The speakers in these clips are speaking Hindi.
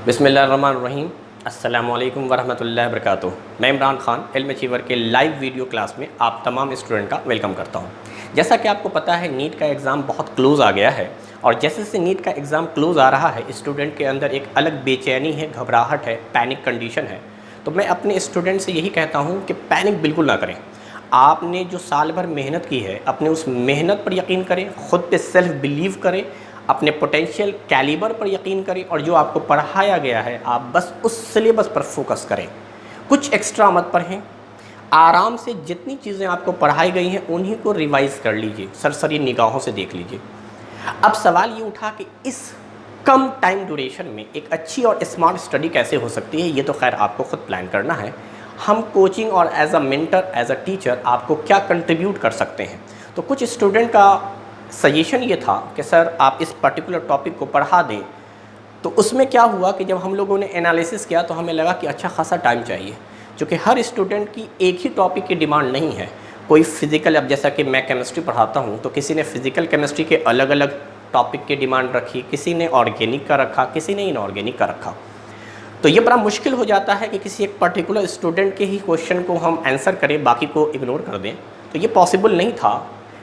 बिस्मिल्लाहिर्रहमानिर्रहीम। अस्सलामु अलैकुम वरहमतुल्लाहि वबरकातुहू। मैं इमरान खान इल्म अचीवर के लाइव वीडियो क्लास में आप तमाम स्टूडेंट का वेलकम करता हूं। जैसा कि आपको पता है नीट का एग्ज़ाम बहुत क्लोज़ आ गया है और जैसे जैसे नीट का एग्ज़ाम क्लोज़ आ रहा है स्टूडेंट के अंदर एक अलग बेचैनी है, घबराहट है, पैनिक कंडीशन है। तो मैं अपने स्टूडेंट से यही कहता हूँ कि पैनिक बिल्कुल ना करें। आपने जो साल भर मेहनत की है अपने उस मेहनत पर यकीन करें, ख़ुद पे सेल्फ बिलीव करें, अपने पोटेंशियल कैलिबर पर यकीन करें और जो आपको पढ़ाया गया है आप बस उस सिलेबस पर फोकस करें। कुछ एक्स्ट्रा मत पढ़ें, आराम से जितनी चीज़ें आपको पढ़ाई गई हैं उन्हीं को रिवाइज़ कर लीजिए, सरसरी निगाहों से देख लीजिए। अब सवाल ये उठा कि इस कम टाइम ड्यूरेशन में एक अच्छी और स्मार्ट स्टडी कैसे हो सकती है, ये तो खैर आपको ख़ुद प्लान करना है। हम कोचिंग और as a mentor, as a teacher आपको क्या कंट्रीब्यूट कर सकते हैं। तो कुछ स्टूडेंट का सजेशन ये था कि सर आप इस पर्टिकुलर टॉपिक को पढ़ा दें। तो उसमें क्या हुआ कि जब हम लोगों ने एनालिसिस किया तो हमें लगा कि अच्छा खासा टाइम चाहिए, क्योंकि हर स्टूडेंट की एक ही टॉपिक की डिमांड नहीं है। कोई फिज़िकल, अब जैसा कि मैं केमिस्ट्री पढ़ाता हूँ तो किसी ने फिज़िकल केमिस्ट्री के अलग अलग टॉपिक की डिमांड रखी, किसी ने ऑर्गेनिक का रखा, किसी ने इनऑर्गेनिक का रखा। तो ये बड़ा मुश्किल हो जाता है कि किसी एक पर्टिकुलर स्टूडेंट के ही क्वेश्चन को हम आंसर करें, बाकी को इग्नोर कर दें। तो ये पॉसिबल नहीं था।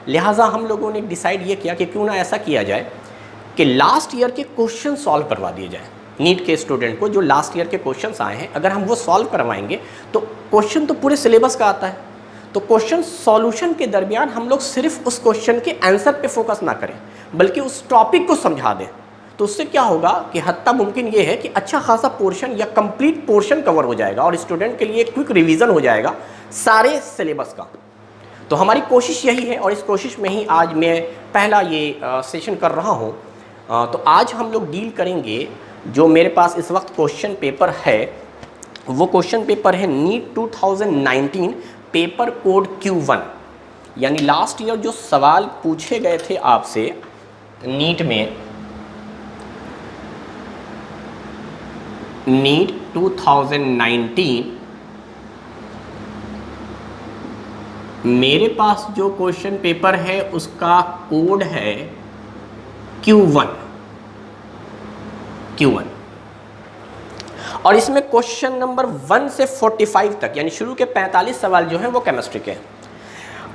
लिहाजा हम लोगों ने डिसाइड ये किया कि क्यों ना ऐसा किया जाए कि लास्ट ईयर के क्वेश्चन सॉल्व करवा दिए जाए। नीट के स्टूडेंट को जो लास्ट ईयर के क्वेश्चंस आए हैं अगर हम वो सॉल्व करवाएंगे तो क्वेश्चन तो पूरे सिलेबस का आता है। तो क्वेश्चन सॉल्यूशन के दरमियान हम लोग सिर्फ उस क्वेश्चन के आंसर पे फोकस ना करें बल्कि उस टॉपिक को समझा दें। तो उससे क्या होगा कि हत्ता मुमकिन ये है कि अच्छा खासा पोर्शन या कंप्लीट पोर्शन कवर हो जाएगा और स्टूडेंट के लिए क्विक रिवीजन हो जाएगा सारे सिलेबस का। तो हमारी कोशिश यही है और इस कोशिश में ही आज मैं पहला ये सेशन कर रहा हूँ। तो आज हम लोग डील करेंगे, जो मेरे पास इस वक्त क्वेश्चन पेपर है वो क्वेश्चन पेपर है नीट 2019 पेपर कोड Q1, यानी लास्ट ईयर जो सवाल पूछे गए थे आपसे नीट में, नीट 2019 मेरे पास जो क्वेश्चन पेपर है उसका कोड है Q1 और इसमें क्वेश्चन नंबर 1 से 45 तक यानी शुरू के 45 सवाल जो हैं वो केमिस्ट्री के।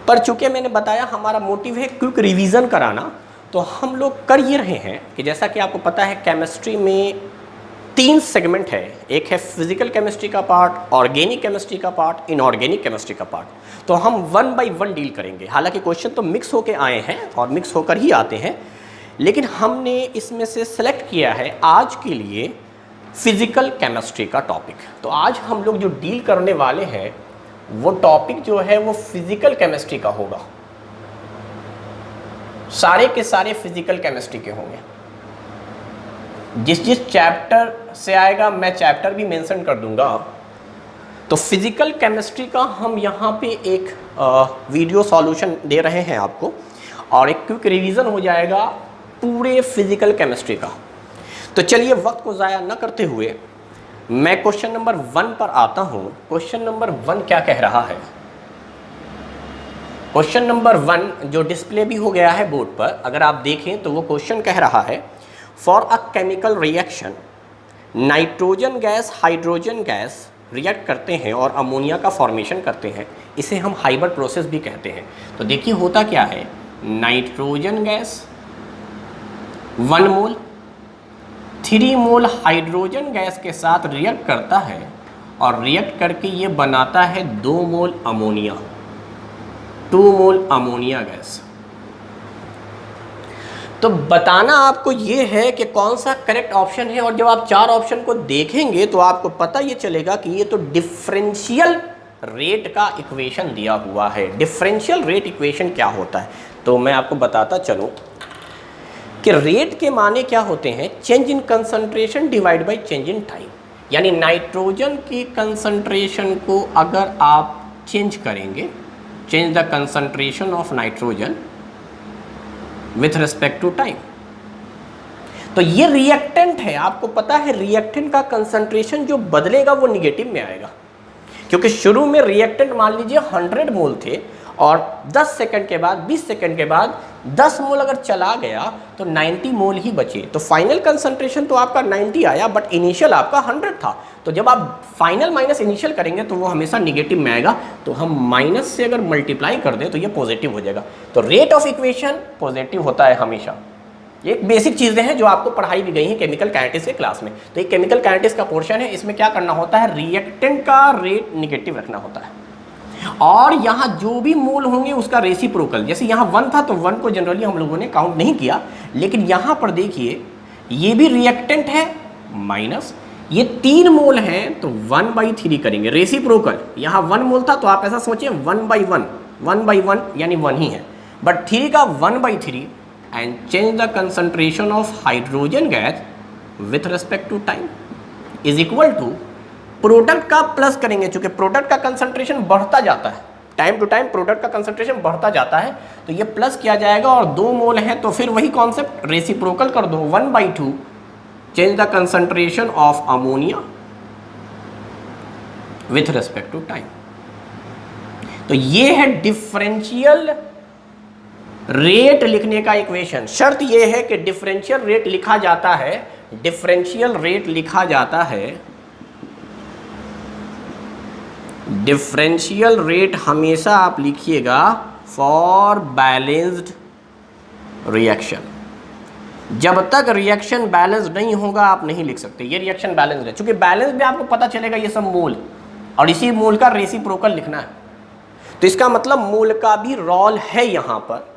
पर चूंकि मैंने बताया हमारा मोटिव है क्विक रिवीजन कराना, तो हम लोग कर ये रहे हैं कि जैसा कि आपको पता है केमिस्ट्री में 3 सेगमेंट है। एक है फिजिकल केमिस्ट्री का पार्ट, ऑर्गेनिक केमिस्ट्री का पार्ट, इनऑर्गेनिक केमिस्ट्री का पार्ट। तो हम 1 बाय 1 डील करेंगे। हालांकि क्वेश्चन तो मिक्स होके आए हैं और मिक्स होकर ही आते हैं, लेकिन हमने इसमें से सेलेक्ट किया है आज के लिए फिजिकल केमिस्ट्री का टॉपिक। तो आज हम लोग जो डील करने वाले हैं वो टॉपिक जो है वो फिजिकल केमिस्ट्री का होगा। सारे के सारे फिजिकल केमिस्ट्री के होंगे। जिस जिस चैप्टर से आएगा मैं चैप्टर भी मेंशन कर दूंगा। तो फिजिकल केमिस्ट्री का हम यहाँ पे एक वीडियो सॉल्यूशन दे रहे हैं आपको और एक क्विक रिवीजन हो जाएगा पूरे फिजिकल केमिस्ट्री का। तो चलिए वक्त को ज़ाया न करते हुए मैं क्वेश्चन नंबर 1 पर आता हूँ। क्वेश्चन नंबर 1 क्या कह रहा है? क्वेश्चन नंबर 1 जो डिस्प्ले भी हो गया है बोर्ड पर, अगर आप देखें तो वो क्वेश्चन कह रहा है for a chemical reaction nitrogen gas hydrogen gas react करते हैं और अमोनिया का फॉर्मेशन करते हैं, इसे हम हाइब्रिड प्रोसेस भी कहते हैं। तो देखिए होता क्या है, नाइट्रोजन गैस 1 मोल 3 मोल हाइड्रोजन गैस के साथ रिएक्ट करता है और रिएक्ट करके ये बनाता है 2 मोल अमोनिया, 2 मोल अमोनिया गैस। तो बताना आपको ये है कि कौन सा करेक्ट ऑप्शन है और जब आप 4 ऑप्शन को देखेंगे तो आपको पता ये चलेगा कि ये तो डिफरेंशियल रेट का इक्वेशन दिया हुआ है। डिफरेंशियल रेट इक्वेशन क्या होता है तो मैं आपको बताता चलूं कि रेट के माने क्या होते हैं, change in concentration divide by change in time. यानी नाइट्रोजन की कंसंट्रेशन को अगर आप चेंज करेंगे, change the concentration of nitrogen with respect to time, तो ये रिएक्टेंट है। आपको पता है रिएक्टेंट का कंसंट्रेशन जो बदलेगा वो निगेटिव में आएगा, क्योंकि शुरू में रिएक्टेंट मान लीजिए 100 मोल थे और 10 सेकंड के बाद 20 सेकंड के बाद 10 मोल अगर चला गया तो 90 मोल ही बचे। तो फाइनल कंसंट्रेशन तो आपका 90 आया, बट इनिशियल आपका 100 था। तो जब आप फाइनल माइनस इनिशियल करेंगे तो वो हमेशा निगेटिव में आएगा। तो हम माइनस से अगर मल्टीप्लाई कर दें तो ये पॉजिटिव हो जाएगा। तो रेट ऑफ इक्वेशन पॉजिटिव होता है हमेशा। ये बेसिक चीज़ें हैं जो आपको पढ़ाई भी गई हैं केमिकल काइनेटिक्स के क्लास में। तो ये केमिकल काइनेटिक्स का पोर्शन है, इसमें क्या करना होता है, रिएक्टेंट का रेट निगेटिव रखना होता है, और यहाँ जो भी मोल होंगे उसका रेसिप्रोकल। जैसे यहाँ 1 था तो 1 को जनरली हम लोगों ने काउंट नहीं किया, लेकिन यहाँ पर देखिए ये भी रिएक्टेंट है माइनस, ये 3 मोल हैं तो 1/3 करेंगे रेसिप्रोकल। यहाँ 1 मोल था तो आप ऐसा सोचिए 1/1, 1/1 यानी 1 ही है, बट 3 का 1/3 and change the concentration of hydrogen gas with respect to time is equal to product का प्लस करेंगे, चूंकि प्रोडक्ट का कंसंट्रेशन बढ़ता जाता है, टाइम टू टाइम प्रोडक्ट का कंसंट्रेशन बढ़ता जाता है, तो ये प्लस किया जाएगा, और 2 मोल है तो फिर वही कॉन्सेप्ट रेसिप्रोकल कर दो 1/2 change the concentration of ammonia with respect to time. तो ये है डिफरेंशियल रेट लिखने का इक्वेशन। शर्त ये है कि डिफरेंशियल रेट लिखा जाता है, डिफरेंशियल रेट लिखा जाता है, डिफरेंशियल रेट हमेशा आप लिखिएगा फॉर बैलेंस्ड रिएक्शन। जब तक रिएक्शन बैलेंस नहीं होगा आप नहीं लिख सकते ये रिएक्शन बैलेंस है, क्योंकि बैलेंस में आपको पता चलेगा ये सब मोल, और इसी मोल का रेसिप्रोकल लिखना है। तो इसका मतलब मोल का भी रोल है यहाँ पर,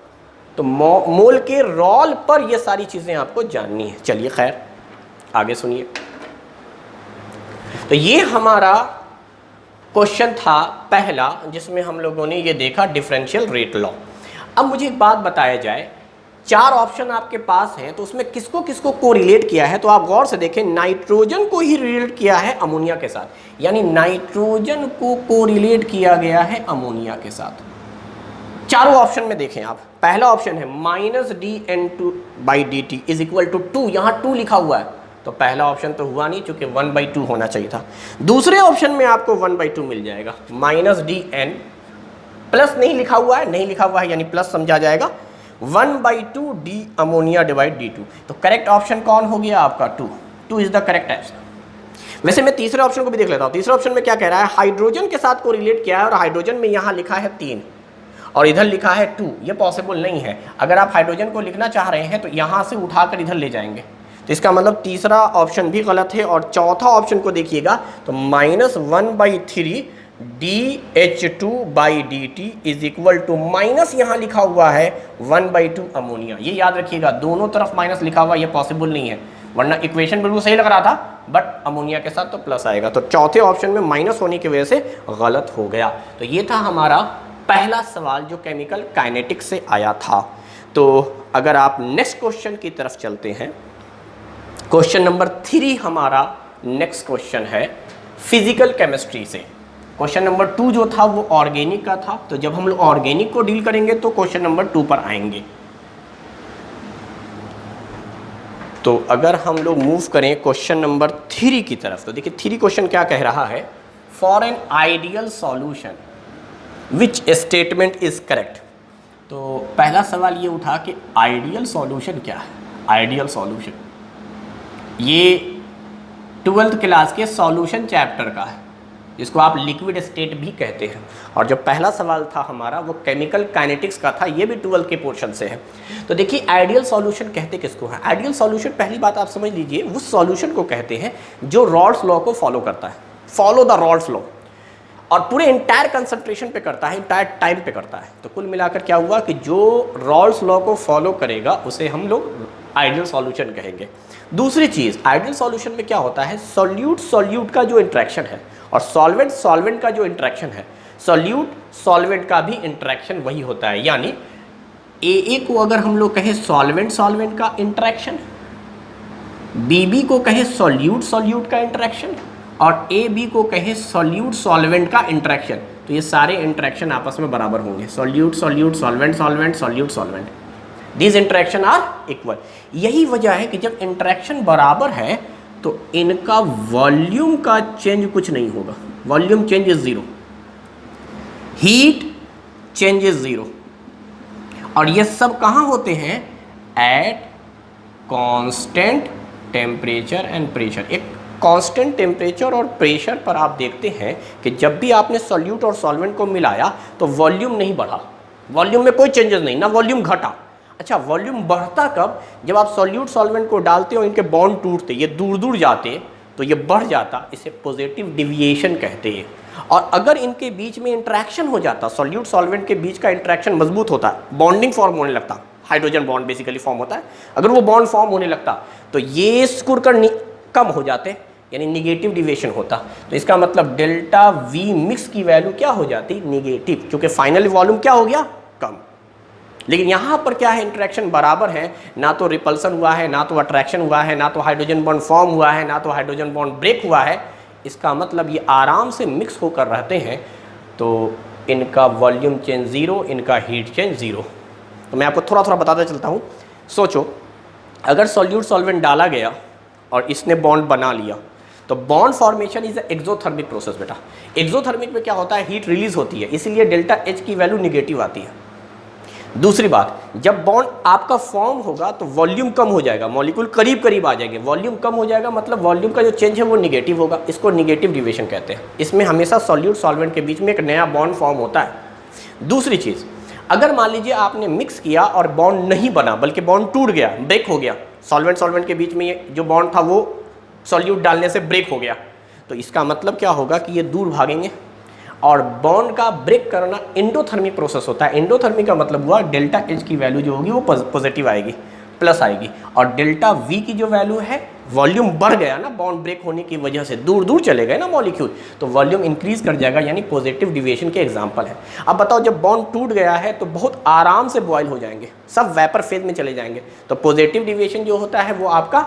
तो मोल के रोल पर ये सारी चीज़ें आपको जाननी है। चलिए खैर आगे सुनिए। तो ये हमारा क्वेश्चन था पहला, जिसमें हम लोगों ने ये देखा डिफरेंशियल रेट लॉ। अब मुझे एक बात बताया जाए, 4 ऑप्शन आपके पास हैं, तो उसमें किसको किसको कोरिलेट किया है, तो आप गौर से देखें, नाइट्रोजन को ही रिलेट किया है अमोनिया के साथ, यानी नाइट्रोजन को कोरिलेट किया गया है अमोनिया के साथ। चारों ऑप्शन में देखें आप, पहला ऑप्शन है -dN2/dt इज इक्वल टू 2, यहाँ 2 लिखा हुआ है, तो पहला ऑप्शन तो हुआ नहीं, चूंकि 1/2 होना चाहिए था। दूसरे ऑप्शन में आपको 1/2 मिल जाएगा, -dN प्लस नहीं लिखा हुआ है, नहीं लिखा हुआ है यानी प्लस समझा जाएगा, 1/2 d अमोनिया डिवाइड d2। तो करेक्ट ऑप्शन कौन हो गया आपका 2 इज द करेक्ट आंसर। वैसे मैं तीसरे ऑप्शन को भी देख लेता हूँ। तीसरे ऑप्शन में क्या कह रहा है, हाइड्रोजन के साथ को रिलेट किया है, और हाइड्रोजन में यहाँ लिखा है 3 और इधर लिखा है 2, ये पॉसिबल नहीं है। अगर आप हाइड्रोजन को लिखना चाह रहे हैं तो यहाँ से उठाकर इधर ले जाएंगे, तो इसका मतलब तीसरा ऑप्शन भी गलत है। और चौथा ऑप्शन को देखिएगा तो -1/3 dH2/dt is equal to minus यहाँ लिखा हुआ है 1/2 अमोनिया। ये याद रखिएगा, दोनों तरफ माइनस लिखा हुआ, ये पॉसिबल नहीं है, वरना इक्वेशन बिल्कुल सही लग रहा था, बट अमोनिया के साथ तो प्लस आएगा। तो चौथे ऑप्शन में माइनस होने की वजह से गलत हो गया। तो ये था हमारा पहला सवाल जो केमिकल काइनेटिक्स से आया था। तो अगर आप नेक्स्ट क्वेश्चन की तरफ चलते हैं, क्वेश्चन नंबर 3 हमारा नेक्स्ट क्वेश्चन है फिजिकल केमिस्ट्री से। क्वेश्चन नंबर 2 जो था वो ऑर्गेनिक का था, तो जब हम लोग ऑर्गेनिक को डील करेंगे तो क्वेश्चन नंबर 2 पर आएंगे। तो अगर हम लोग मूव करें क्वेश्चन नंबर 3 की तरफ, तो देखिए 3 क्वेश्चन क्या कह रहा है, for an ideal solution which statement is correct. तो पहला सवाल ये उठा कि आइडियल सॉल्यूशन क्या है। आइडियल सॉल्यूशन ये 12th क्लास के सॉल्यूशन चैप्टर का है, जिसको आप लिक्विड स्टेट भी कहते हैं। और जो पहला सवाल था हमारा वो केमिकल काइनेटिक्स का था, ये भी 12th के पोर्शन से है। तो देखिए आइडियल सॉल्यूशन कहते किसको है। आइडियल सॉल्यूशन पहली बात आप समझ लीजिए, उस सॉल्यूशन को कहते हैं जो रॉल्स लॉ को फॉलो करता है, फॉलो द रॉल्स लॉ, और पूरे इंटायर कंसंट्रेशन पे करता है, इंटायर टाइम पे करता है। तो कुल मिलाकर क्या हुआ कि जो रॉल्स लॉ को फॉलो करेगा उसे हम लोग आइडियल सॉल्यूशन कहेंगे। दूसरी चीज़, आइडियल सॉल्यूशन में क्या होता है, सॉल्यूट सॉल्यूट का जो इंट्रैक्शन है और सॉल्वेंट सॉल्वेंट का जो इंट्रैक्शन है, सॉल्यूट सॉल्वेंट का भी इंट्रैक्शन वही होता है। यानी ए को अगर हम लोग कहें सॉल्वेंट सॉल्वेंट का इंट्रैक्शन, बी को कहें सॉल्यूट सॉल्यूट का इंट्रैक्शन, और ए बी को कहें सॉल्यूट सॉल्वेंट का इंट्रैक्शन, तो ये सारे इंट्रैक्शन आपस में बराबर होंगे। Solute solute solvent solvent solute solvent, these interaction are equal. यही वजह है कि जब इंट्रैक्शन बराबर है तो इनका वॉल्यूम का चेंज कुछ नहीं होगा, volume change is 0, heat change is 0, और ये सब कहाँ होते हैं? Eight constant temperature and pressure. एक कांस्टेंट टेम्परेचर और प्रेशर पर आप देखते हैं कि जब भी आपने सॉल्यूट और सॉल्वेंट को मिलाया तो वॉल्यूम नहीं बढ़ा, वॉल्यूम में कोई चेंजेस नहीं, ना वॉल्यूम घटा। अच्छा, वॉल्यूम बढ़ता कब? जब आप सॉल्यूट सॉल्वेंट को डालते हो, इनके बॉन्ड टूटते, ये दूर दूर जाते तो ये बढ़ जाता, इसे पॉजिटिव डिविएशन कहते हैं। और अगर इनके बीच में इंटरेक्शन हो जाता, सॉल्यूट सॉल्वेंट के बीच का इंटरेक्शन मजबूत होता है, बॉन्डिंग फॉर्म होने लगता, हाइड्रोजन बॉन्ड बेसिकली फॉर्म होता है, अगर वो बॉन्ड फॉर्म होने लगता तो ये सिकुड़कर कम हो जाते, यानी निगेटिव डिविएशन होता। तो इसका मतलब डेल्टा वी मिक्स की वैल्यू क्या हो जाती? निगेटिव, क्योंकि फाइनल वॉल्यूम क्या हो गया? कम। लेकिन यहाँ पर क्या है? इंटरेक्शन बराबर है, ना तो रिपल्सन हुआ है, ना तो अट्रैक्शन हुआ है, ना तो हाइड्रोजन बॉन्ड फॉर्म हुआ है, ना तो हाइड्रोजन बॉन्ड ब्रेक हुआ है। इसका मतलब ये आराम से मिक्स होकर रहते हैं, तो इनका वॉल्यूम चेंज ज़ीरो, इनका हीट चेंज ज़ीरो। तो मैं आपको थोड़ा थोड़ा बताता चलता हूँ। सोचो, अगर सॉल्यूट सॉल्वेंट डाला गया और इसने बॉन्ड बना लिया, तो bond formation is exothermic process बेटा। एक्सोथर्मिक में क्या होता है? हीट रिलीज होती है, इसीलिए डेल्टा एच की वैल्यू निगेटिव आती है। दूसरी बात, जब बॉन्ड आपका फॉर्म होगा तो वॉल्यूम कम हो जाएगा, मॉलिक्यूल करीब करीब आ जाएंगे, वॉल्यूम कम हो जाएगा, मतलब वॉल्यूम का जो चेंज है वो निगेटिव होगा, इसको निगेटिव डिविएशन कहते हैं। इसमें हमेशा सॉल्यूट सॉल्वेंट के बीच में एक नया बॉन्ड फॉर्म होता है। दूसरी चीज़, अगर मान लीजिए आपने मिक्स किया और बॉन्ड नहीं बना, बल्कि बॉन्ड टूट गया, ब्रेक हो गया, सॉल्वेंट सॉल्वेंट के बीच में ये जो बॉन्ड था वो सॉल्यूट डालने से ब्रेक हो गया, तो इसका मतलब क्या होगा कि ये दूर भागेंगे। और बॉन्ड का ब्रेक करना एंडोथर्मिक प्रोसेस होता है। एंडोथर्मिक का मतलब हुआ डेल्टा एच की वैल्यू जो होगी वो पॉजिटिव आएगी, प्लस आएगी, और डेल्टा वी की जो वैल्यू है, वॉल्यूम बढ़ गया ना बॉन्ड ब्रेक होने की वजह से, दूर दूर चले गए ना मॉलिक्यूल, तो वॉल्यूम इंक्रीज कर जाएगा, यानी पॉजिटिव डिविएशन के एग्जांपल है। अब बताओ, जब बॉन्ड टूट गया है तो बहुत आराम से बॉयल हो जाएंगे, सब वेपर फेज में चले जाएंगे, तो पॉजिटिव डिविएशन जो होता है वो आपका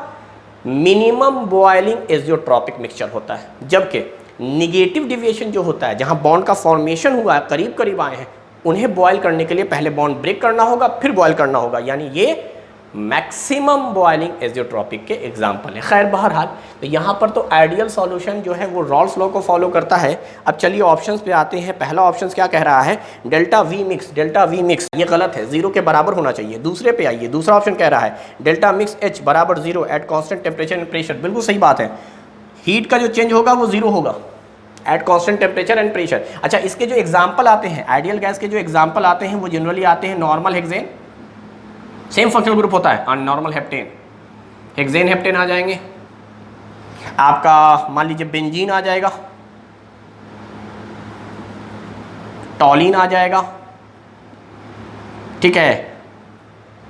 मिनिमम बॉयलिंग एज़ोट्रॉपिक मिक्सचर होता है। जबकि निगेटिव डिविएशन जो होता है, जहां बॉन्ड का फॉर्मेशन हुआ है, करीब करीब आए हैं, उन्हें बॉयल करने के लिए पहले बॉन्ड ब्रेक करना होगा, फिर बॉयल करना होगा, यानी ये मैक्सिमम बॉयलिंग एज़ोट्रॉपिक के एग्जाम्पल है। खैर बहरहाल, तो यहाँ पर तो आइडियल सॉल्यूशन जो है वो रॉल्स लॉ को फॉलो करता है। अब चलिए ऑप्शंस पे आते हैं। पहला ऑप्शन क्या कह रहा है? Delta we mix, delta we mix ये गलत है, जीरो के बराबर होना चाहिए। दूसरे पे आइए, दूसरा ऑप्शन कह रहा है डेल्टा मिक्स एच बराबर zero at constant temperature and pressure. बिल्कुल सही बात है, हीट का जो चेंज होगा वो जीरो होगा at constant temperature and pressure. अच्छा, इसके जो एग्जाम्पल आते हैं, आइडियल गैस के जो एग्जाम्पल आते हैं वो जनरली आते हैं normal hexane, same functional group होता है, और नॉर्मल हेप्टेन, हेक्सेन हेप्टेन आ जाएंगे, आपका मान लीजिए बेंजीन आ जाएगा, टॉलिन आ जाएगा, ठीक है,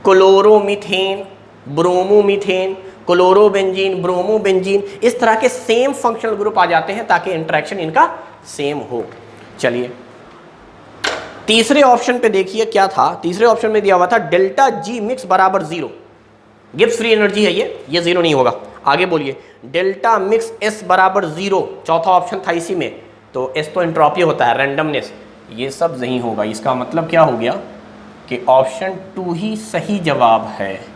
क्लोरोमीथेन, ब्रोमोमीथेन, क्लोरोबेंजीन, ब्रोमोबेंजीन, इस तरह के सेम फंक्शनल ग्रुप आ जाते हैं ताकि इंटरेक्शन इनका सेम हो। चलिए तीसरे ऑप्शन पे देखिए क्या था। तीसरे ऑप्शन में दिया हुआ था डेल्टा जी मिक्स बराबर जीरो, गिब्स फ्री एनर्जी है ये जीरो नहीं होगा। आगे बोलिए, डेल्टा मिक्स एस बराबर जीरो, चौथा ऑप्शन था इसी में, तो एस तो एंट्रोपी होता है, रैंडमनेस, ये सब नहीं होगा। इसका मतलब क्या हो गया कि ऑप्शन 2 ही सही जवाब है।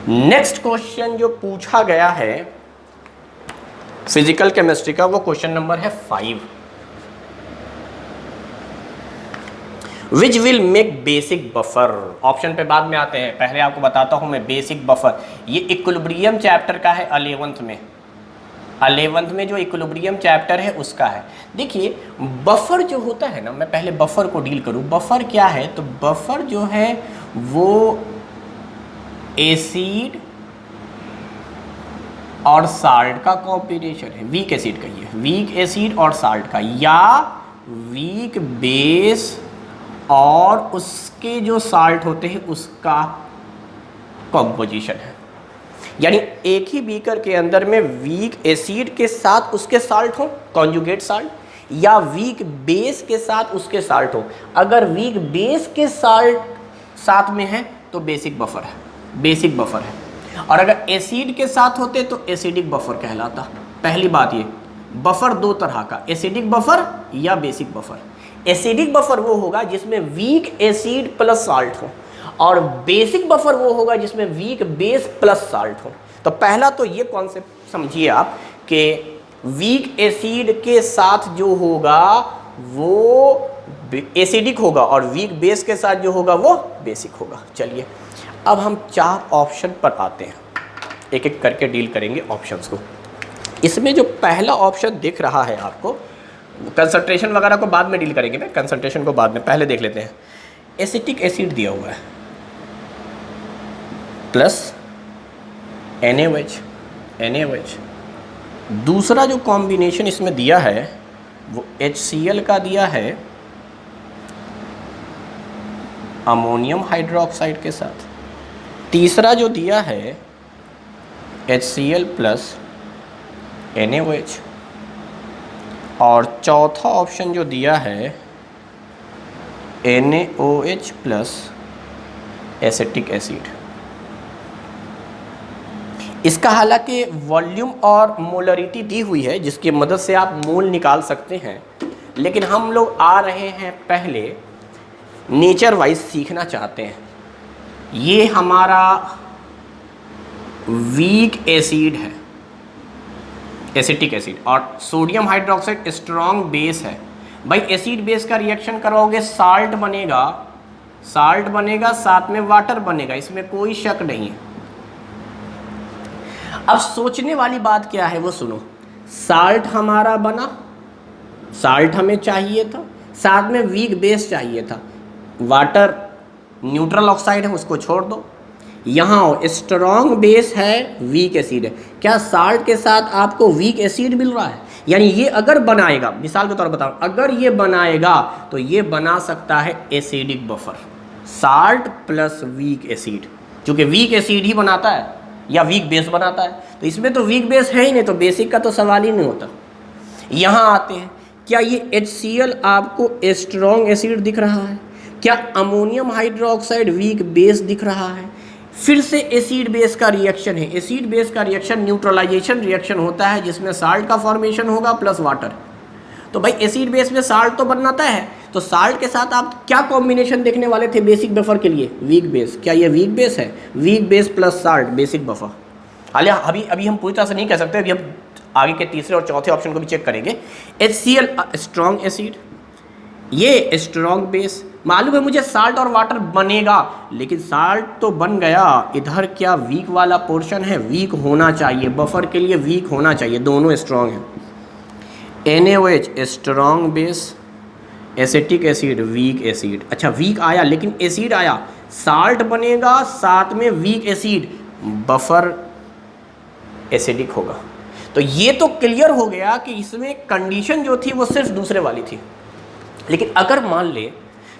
नेक्स्ट क्वेश्चन जो पूछा गया है फिजिकल केमिस्ट्री का, वो क्वेश्चन नंबर है 5। Which will make basic buffer. Option पे बाद में आते हैं, पहले आपको बताता हूं मैं बेसिक बफर। ये इक्विलिब्रियम चैप्टर का है, 11th में जो इक्विलिब्रियम चैप्टर है उसका है। देखिए बफर जो होता है ना, मैं पहले बफर को डील करूं। बफर क्या है? तो बफर जो है वो एसिड और साल्ट का कॉम्बिनेशन है, वीक एसिड का, ये वीक एसिड और साल्ट का, या वीक बेस और उसके जो साल्ट होते हैं उसका कॉम्पोजिशन है। यानी एक ही बीकर के अंदर में वीक एसिड के साथ उसके साल्ट हो, कॉन्जुगेट साल्ट, या वीक बेस के साथ उसके साल्ट हो। अगर वीक बेस के साल्ट साथ में है तो बेसिक बफर है, बेसिक बफर है। और अगर एसिड के साथ होते तो एसिडिक बफर कहलाता। पहली बात ये, बफर दो तरह का, एसिडिक बफर या बेसिक बफर। एसिडिक बफर वो होगा जिसमें वीक एसिड प्लस साल्ट हो, और बेसिक बफर वो होगा जिसमें वीक बेस प्लस साल्ट हो। तो पहला तो ये कॉन्सेप्ट समझिए आप कि वीक एसिड के साथ जो होगा वो एसिडिक होगा और वीक बेस के साथ जो होगा वो बेसिक होगा। चलिए अब हम 4 ऑप्शन पर आते हैं, एक एक करके डील करेंगे ऑप्शंस को। इसमें जो पहला ऑप्शन दिख रहा है आपको, कंसंट्रेशन वगैरह को बाद में डील करेंगे ना, कंसंट्रेशन को बाद में, पहले देख लेते हैं। एसिटिक एसिड दिया हुआ है प्लस NaOH। दूसरा जो कॉम्बिनेशन इसमें दिया है वो HCl का दिया है अमोनियम हाइड्रोक्साइड के साथ। तीसरा जो दिया है HCl प्लस NaOH। और चौथा ऑप्शन जो दिया है NaOH प्लस एसिटिक एसिड। इसका हालांकि वॉल्यूम और मोलरिटी दी हुई है जिसकी मदद से आप मोल निकाल सकते हैं, लेकिन हम लोग आ रहे हैं पहले नेचर वाइज सीखना चाहते हैं। ये हमारा वीक एसिड है एसिटिक एसिड, और सोडियम हाइड्रोक्साइड स्ट्रॉन्ग बेस है। भाई एसिड बेस का रिएक्शन करोगे साल्ट बनेगा साथ में वाटर बनेगा, इसमें कोई शक नहीं है। अब सोचने वाली बात क्या है वो सुनो। साल्ट हमारा बना, साल्ट हमें चाहिए था, साथ में वीक बेस चाहिए था। वाटर न्यूट्रल ऑक्साइड है, उसको छोड़ दो। यहाँ स्ट्रॉन्ग बेस है, वीक एसिड है। क्या साल्ट के साथ आपको वीक एसिड मिल रहा है? यानी ये अगर बनाएगा, मिसाल के तौर पर बताऊं, अगर ये बनाएगा तो ये बना सकता है acidic buffer, salt plus weak acid. चूंकि वीक एसिड ही बनाता है या वीक बेस बनाता है, तो इसमें तो वीक बेस है ही नहीं, तो बेसिक का तो सवाल ही नहीं होता। यहाँ आते हैं, क्या ये HCl आपको स्ट्रॉन्ग एसिड दिख रहा है? क्या अमोनियम हाइड्रोक्साइड वीक बेस दिख रहा है? फिर से एसिड बेस का रिएक्शन है। एसिड बेस का रिएक्शन न्यूट्रलाइजेशन रिएक्शन होता है जिसमें साल्ट का फॉर्मेशन होगा प्लस वाटर। तो भाई एसिड बेस में साल्ट तो बनाता है, तो साल्ट के साथ आप क्या कॉम्बिनेशन देखने वाले थे बेसिक बफर के लिए? Weak base. क्या ये वीक बेस है? Weak base plus salt, basic buffer. हालांकि अभी हम पूरी तरह से नहीं कह सकते, अभी हम आगे के तीसरे और चौथे ऑप्शन को भी चेक करेंगे। HCl स्ट्रॉन्ग एसिड, ये स्ट्रॉन्ग बेस। मालूम है मुझे साल्ट और वाटर बनेगा, लेकिन साल्ट तो बन गया, इधर क्या वीक वाला पोर्शन है? वीक होना चाहिए, बफर के लिए वीक होना चाहिए, दोनों स्ट्रॉन्ग हैं। NaOH strong base, acetic acid weak acid. अच्छा वीक आया लेकिन एसिड आया, साल्ट बनेगा साथ में वीक एसिड, बफर एसिडिक होगा। तो ये तो क्लियर हो गया कि इसमें कंडीशन जो थी वो सिर्फ दूसरे वाली थी। लेकिन अगर मान ले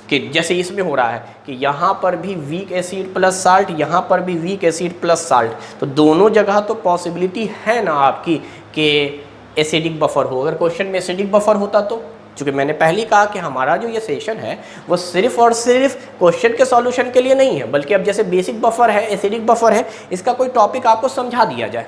कि जैसे इसमें हो रहा है कि यहाँ पर भी वीक एसिड प्लस साल्ट, यहाँ पर भी वीक एसिड प्लस साल्ट, तो दोनों जगह तो पॉसिबिलिटी है ना आपकी कि एसिडिक बफर हो। अगर क्वेश्चन में एसिडिक बफर होता तो, चूँकि मैंने पहले कहा कि हमारा जो ये सेशन है वो सिर्फ और सिर्फ क्वेश्चन के सॉल्यूशन के लिए नहीं है, बल्कि अब जैसे बेसिक बफर है, एसिडिक बफर है, इसका कोई टॉपिक आपको समझा दिया जाए।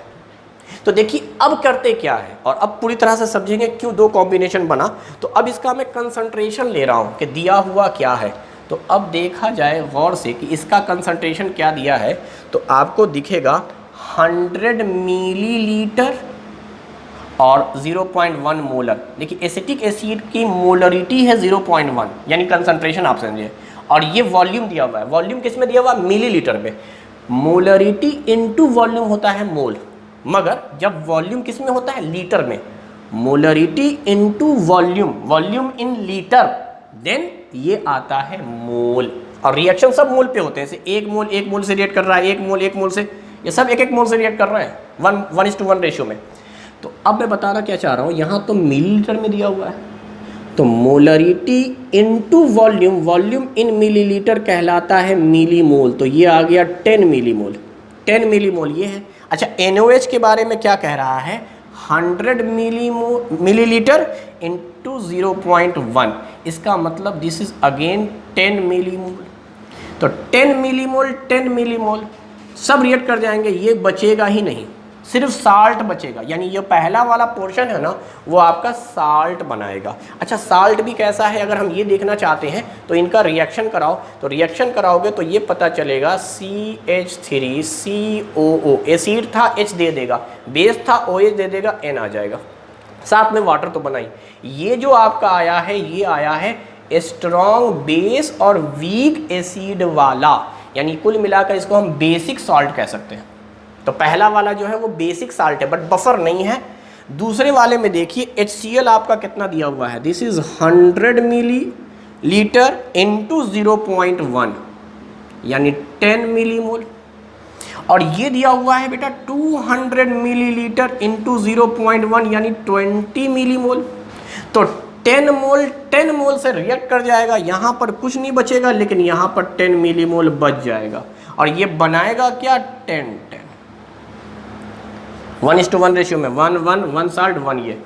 तो देखिए अब करते क्या है, और अब पूरी तरह से समझेंगे क्यों दो कॉम्बिनेशन बना। तो अब इसका मैं कंसंट्रेशन ले रहा हूँ कि दिया हुआ क्या है। तो अब देखा जाए गौर से कि इसका कंसंट्रेशन क्या दिया है, तो आपको दिखेगा 100 मिलीलीटर और 0.1 मोलर। देखिए एसिटिक एसिड की मोलरिटी है 0.1, यानी कंसंट्रेशन आप समझिए, और ये वॉल्यूम दिया हुआ है। वॉल्यूम किस में दिया हुआ? मिलीलीटर में। मोलरिटी इनटू वॉल्यूम होता है मोल, मगर जब वॉल्यूम किस में होता है? लीटर में। Molarity into volume, volume in litre, then ये आता है मोल। और रिएक्शन सब मोल पे होते हैं, जैसे एक मोल से रिएक्ट कर रहा है, एक मोल से, ये सब एक मोल से रिएक्ट कर रहे हैं 1:1 रेशियो में। तो अब मैं बताना क्या चाह रहा हूँ, यहाँ तो मिलीलीटर में दिया हुआ है, तो मोलरिटी इनटू वॉल्यूम, वॉल्यूम इन मिलीलीटर कहलाता है मिलीमोल। तो ये आ गया 10 मिलीमोल, 10 मिलीमोल ये है। अच्छा NaOH के बारे में क्या कह रहा है? 100 मिलीलीटर इंटू 0.1, इसका मतलब दिस इज अगेन 10 मिलीमोल। तो 10 मिलीमोल सब रिएक्ट कर जाएंगे, ये बचेगा ही नहीं, सिर्फ साल्ट बचेगा। यानी ये पहला वाला पोर्शन है ना, वो आपका साल्ट बनाएगा। अच्छा साल्ट भी कैसा है अगर हम ये देखना चाहते हैं तो इनका रिएक्शन कराओ, तो रिएक्शन कराओगे तो ये पता चलेगा CH3COO, एसिड था H दे देगा, बेस था OH दे देगा, N आ जाएगा, साथ में वाटर तो बनाई। ये जो आपका आया है ये आया है स्ट्रॉन्ग बेस और वीक एसिड वाला, यानी कुल मिलाकर इसको हम बेसिक सॉल्ट कह सकते हैं। तो पहला वाला जो है वो बेसिक सॉल्ट है बट बफर नहीं है। दूसरे वाले में देखिए HCl आपका कितना दिया हुआ है, this is 100 millilitre into 0.1 यानी 10 मिलीमोल, और ये दिया हुआ है बेटा 200 मिलीलीटर इंटू 0.1 यानी 20 मिलीमोल। तो 10 मोल से रिएक्ट कर जाएगा, यहाँ पर कुछ नहीं बचेगा लेकिन यहाँ पर 10 मिलीमोल बच जाएगा, और ये बनाएगा क्या 10-10 1:1 रेशियो में 1 साल्ट 1 ये।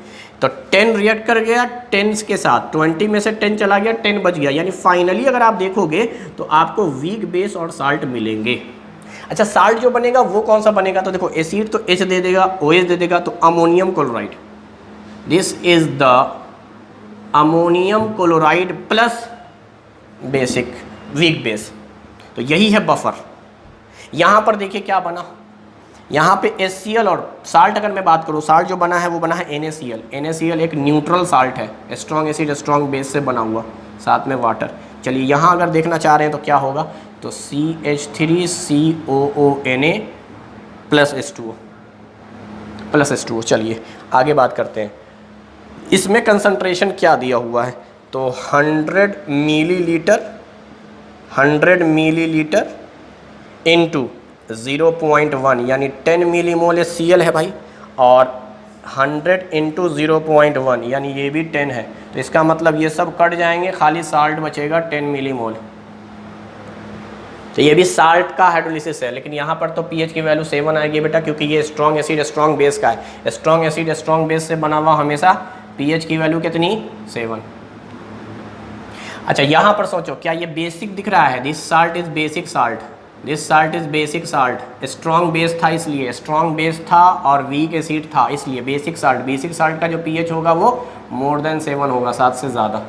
तो 10 रिएक्ट कर गया 10 के साथ, 20 में से 10 चला गया 10 बच गया, यानी फाइनली अगर आप देखोगे तो आपको वीक बेस और साल्ट मिलेंगे। अच्छा साल्ट जो बनेगा वो कौन सा बनेगा, तो देखो एसिड तो H दे देगा, OH दे देगा, तो ammonium chloride, this is the ammonium chloride plus basic weak base. तो यही है बफर। यहाँ पर देखिए क्या बना, यहाँ पे HCl और साल्ट अगर मैं बात करूँ, साल्ट जो बना है वो बना है NaCl। NaCl एक न्यूट्रल साल्ट है, स्ट्रॉन्ग एसिड स्ट्रॉन्ग बेस से बना हुआ, साथ में वाटर। चलिए यहाँ अगर देखना चाह रहे हैं तो क्या होगा, तो CH3COONA प्लस H2O। चलिए आगे बात करते हैं, इसमें कंसंट्रेशन क्या दिया हुआ है, तो 100 मिलीलीटर इंटू 0.1 यानी 10 मिलीमोल Cl है भाई, और 100 इंटू 0.1 यानी ये भी 10 है। तो इसका मतलब ये सब कट जाएंगे, खाली साल्ट बचेगा 10 मिलीमोल। तो ये भी साल्ट का हाइड्रोलिसिस है, लेकिन यहाँ पर तो pH की वैल्यू 7 आएगी बेटा, क्योंकि ये स्ट्रॉन्ग एसिड स्ट्रॉन्ग बेस का है। स्ट्रॉन्ग एसिड स्ट्रॉन्ग बेस से बना हुआ हमेशा pH की वैल्यू कितनी 7। अच्छा यहाँ पर सोचो, क्या ये बेसिक दिख रहा है, this salt is basic salt, this salt is basic salt. Strong base था इसलिए, स्ट्रॉन्ग बेस था और वीक एसिड था इसलिए बेसिक साल्ट। बेसिक साल्ट का जो pH होगा वो मोर देन 7 होगा, 7 से ज़्यादा।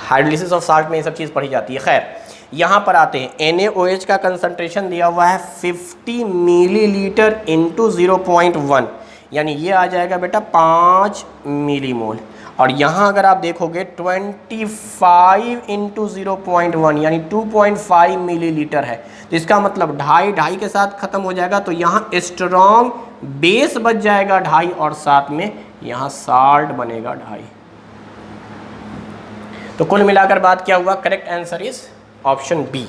हाइड्रोलिसिस ऑफ साल्ट में ये सब चीज़ पढ़ी जाती है। खैर यहाँ पर आते हैं, NaOH का कंसंट्रेशन दिया हुआ है 50 मिलीलीटर इंटू 0.1 यानी ये आ जाएगा बेटा 5 मिलीमोल, और यहाँ अगर आप देखोगे 25 इंटू 0.1 यानी 2.5 मिलीलीटर है। तो इसका मतलब 2.5 के साथ ख़त्म हो जाएगा, तो यहाँ स्ट्रॉन्ग बेस बच जाएगा 2.5 और साथ में यहाँ साल्ट बनेगा 2.5। तो कुल मिलाकर बात क्या हुआ, correct answer is option B.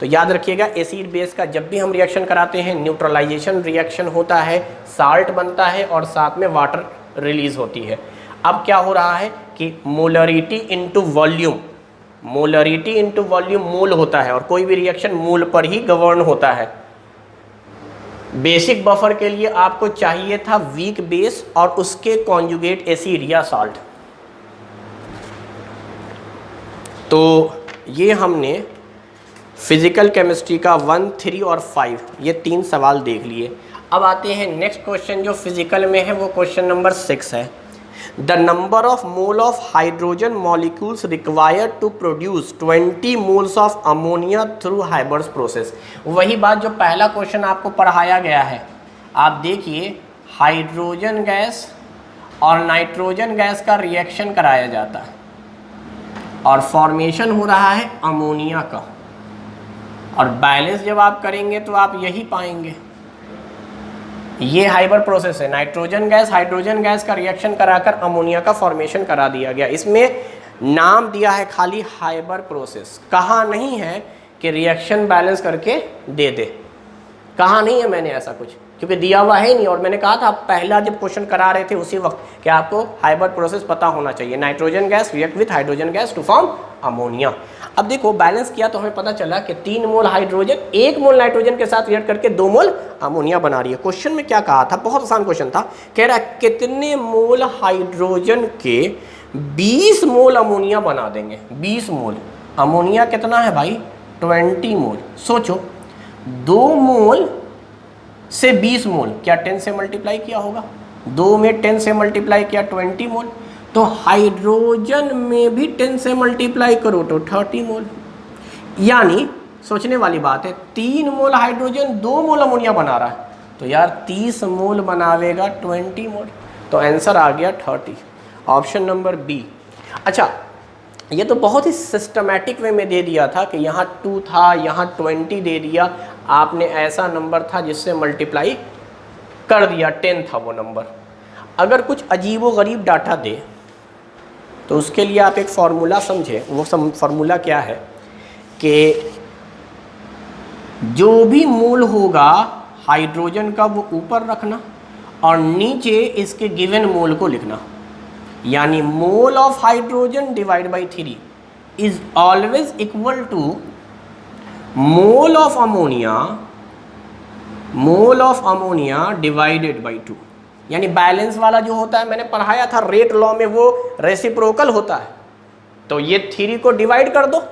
तो याद रखिएगा एसिड बेस का जब भी हम रिएक्शन कराते हैं न्यूट्रलाइजेशन रिएक्शन होता है, साल्ट बनता है और साथ में वाटर रिलीज होती है। अब क्या हो रहा है कि molarity into volume, molarity into volume mole होता है, और कोई भी रिएक्शन मोल पर ही गवर्न होता है। बेसिक बफर के लिए आपको चाहिए था वीक बेस और उसके कॉन्जुगेट एसिड या साल्ट। तो ये हमने फिजिकल केमिस्ट्री का 1, 3 और 5 ये 3 सवाल देख लिए। अब आते हैं नेक्स्ट क्वेश्चन जो फिजिकल में है, वो क्वेश्चन नंबर 6 है। The number of mole of hydrogen molecules required to produce 20 moles of ammonia through Haber's process. वही बात जो पहला क्वेश्चन आपको पढ़ाया गया है। आप देखिए हाइड्रोजन गैस और नाइट्रोजन गैस का रिएक्शन कराया जाता है और फॉर्मेशन हो रहा है अमोनिया का, और बैलेंस जब आप करेंगे तो आप यही पाएंगे। ये हाइबर प्रोसेस है, नाइट्रोजन गैस हाइड्रोजन गैस का रिएक्शन कराकर अमोनिया का फॉर्मेशन करा दिया गया। इसमें नाम दिया है खाली हाइबर प्रोसेस, कहा नहीं है कि रिएक्शन बैलेंस करके दे दे, कहा नहीं है मैंने ऐसा कुछ, क्योंकि दिया हुआ है नहीं। और मैंने कहा था पहला जब क्वेश्चन करा रहे थे उसी वक्त कि आपको हाइबर प्रोसेस पता होना चाहिए, nitrogen gas react with hydrogen gas to form ammonia. अब देखो बैलेंस किया तो हमें पता चला कि 3 मोल हाइड्रोजन 1 मोल नाइट्रोजन के साथ रिएक्ट करके 2 मोल अमोनिया बना रही है। क्वेश्चन में क्या कहा था, बहुत आसान क्वेश्चन था, कह रहा है कितने मोल हाइड्रोजन के 20 मोल अमोनिया बना देंगे। 20 मोल अमोनिया कितना है भाई 20 मोल। सोचो 2 मोल से 20 मोल, क्या 10 से मल्टीप्लाई किया होगा, 2 में 10 से मल्टीप्लाई किया 20 मोल, तो हाइड्रोजन में भी 10 से मल्टीप्लाई करो तो 30 मोल। यानी सोचने वाली बात है, 3 मोल हाइड्रोजन 2 मोल अमोनिया बना रहा है, तो यार 30 मोल बनावेगा 20 मोल, तो आंसर आ गया 30, ऑप्शन नंबर बी। अच्छा ये तो बहुत ही सिस्टमेटिक वे में दे दिया था कि यहाँ 2 था, यहाँ 20 दे दिया, आपने ऐसा नंबर था जिससे मल्टीप्लाई कर दिया, 10 था वो नंबर। अगर कुछ अजीबो गरीब डाटा दे तो उसके लिए आप एक फार्मूला समझें। वो फार्मूला क्या है कि जो भी मोल होगा हाइड्रोजन का वो ऊपर रखना और नीचे इसके गिवन मोल को लिखना, यानी mole of hydrogen divide by 3 is always equal to mole of ammonia divided by 2। यानी बैलेंस वाला जो होता है, मैंने पढ़ाया था रेट लॉ में, वो रेसिप्रोकल होता है। तो ये 3 को डिवाइड कर दो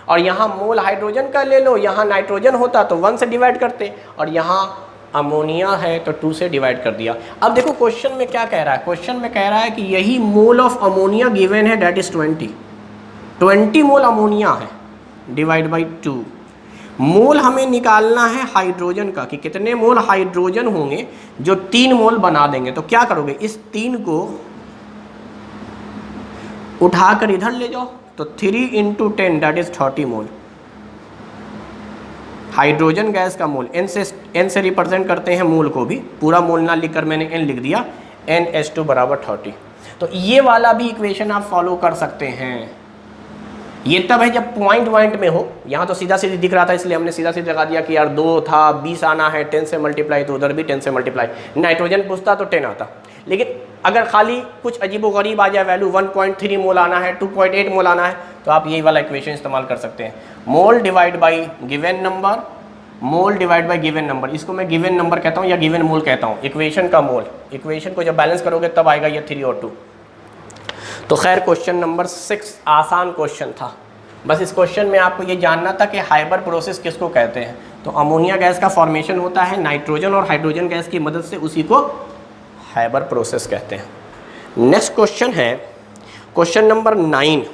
और यहाँ मोल हाइड्रोजन का ले लो, यहाँ नाइट्रोजन होता तो 1 से डिवाइड करते और यहाँ अमोनिया है तो 2 से डिवाइड कर दिया। अब देखो क्वेश्चन में क्या कह रहा है, क्वेश्चन में कह रहा है कि यही मोल ऑफ अमोनिया गिवन है, दैट इज 20 मोल अमोनिया है, डिवाइड बाई 2। मोल हमें निकालना है हाइड्रोजन का कि कितने मोल हाइड्रोजन होंगे जो 3 मोल बना देंगे। तो क्या करोगे, इस 3 को उठाकर इधर ले जाओ, तो 3 × 10 that is 30 mole hydrogen gas का मोल। n से रिप्रेजेंट करते हैं मोल को भी, पूरा मोल ना लिखकर मैंने n लिख दिया, NH2 बराबर 30। तो ये वाला भी इक्वेशन आप फॉलो कर सकते हैं। ये तब है जब पॉइंट में हो। यहाँ तो सीधा सीधी दिख रहा था इसलिए हमने सीधा सीधा लगा दिया कि यार 2 था, 20 आना है, 10 से मल्टीप्लाई, तो उधर भी 10 से मल्टीप्लाई। नाइट्रोजन पूछता तो 10 आता, लेकिन अगर खाली कुछ अजीबो गरीब आ जाए वैल्यू 1.3 मोल आना है, 2.8 मोल आना है, तो आप यही वाला इक्वेशन इस्तेमाल कर सकते हैं। मोल divide by given number, mole divide by given number, इसको मैं गिवन नंबर कहता हूँ या गिवन मोल कहता हूँ, इक्वेशन का मोल। इक्वेशन को जब बैलेंस करोगे तब आएगा ये 3 और 2। तो खैर क्वेश्चन नंबर 6 आसान क्वेश्चन था। बस इस क्वेश्चन में आपको ये जानना था कि हाइबर प्रोसेस किसको कहते हैं। तो अमोनिया गैस का फॉर्मेशन होता है नाइट्रोजन और हाइड्रोजन गैस की मदद से, उसी को हाइबर प्रोसेस कहते हैं। नेक्स्ट क्वेश्चन है question number 9।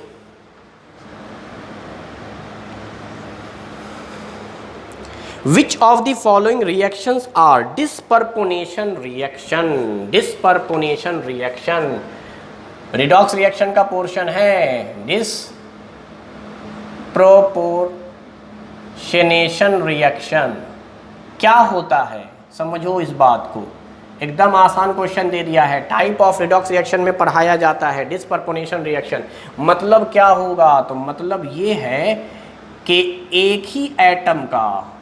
Which of the following reactions are disperponation reaction? Disperponation reaction redox reaction का पोर्शन है। डिसप्रोपोर्शनेशन रिएक्शन क्या होता है, समझो इस बात को। एकदम आसान क्वेश्चन दे दिया है, टाइप ऑफ रिडॉक्स रिएक्शन में पढ़ाया जाता है। डिसप्रोपोर्शनेशन रिएक्शन मतलब क्या होगा, तो मतलब ये है कि एक ही एटम का,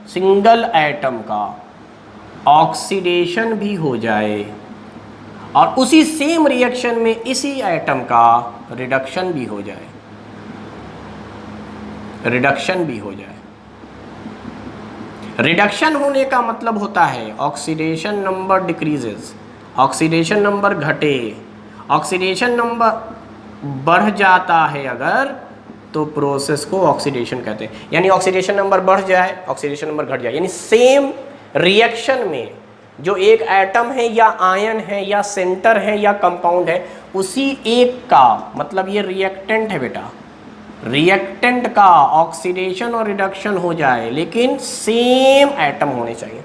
सिंगल एटम का ऑक्सीडेशन भी हो जाए और उसी सेम रिएक्शन में इसी एटम का रिडक्शन भी हो जाए, रिडक्शन भी हो जाए। रिडक्शन होने का मतलब होता है oxidation number decreases, oxidation number घटे। ऑक्सीडेशन नंबर बढ़ जाता है अगर, तो प्रोसेस को ऑक्सीडेशन कहते हैं। यानी ऑक्सीडेशन नंबर बढ़ जाए, ऑक्सीडेशन नंबर घट जाए, यानी सेम रिएक्शन में जो एक एटम है या आयन है या सेंटर है या कंपाउंड है, उसी एक का, मतलब ये रिएक्टेंट है बेटा, रिएक्टेंट का ऑक्सीडेशन और रिडक्शन हो जाए, लेकिन सेम एटम होने चाहिए।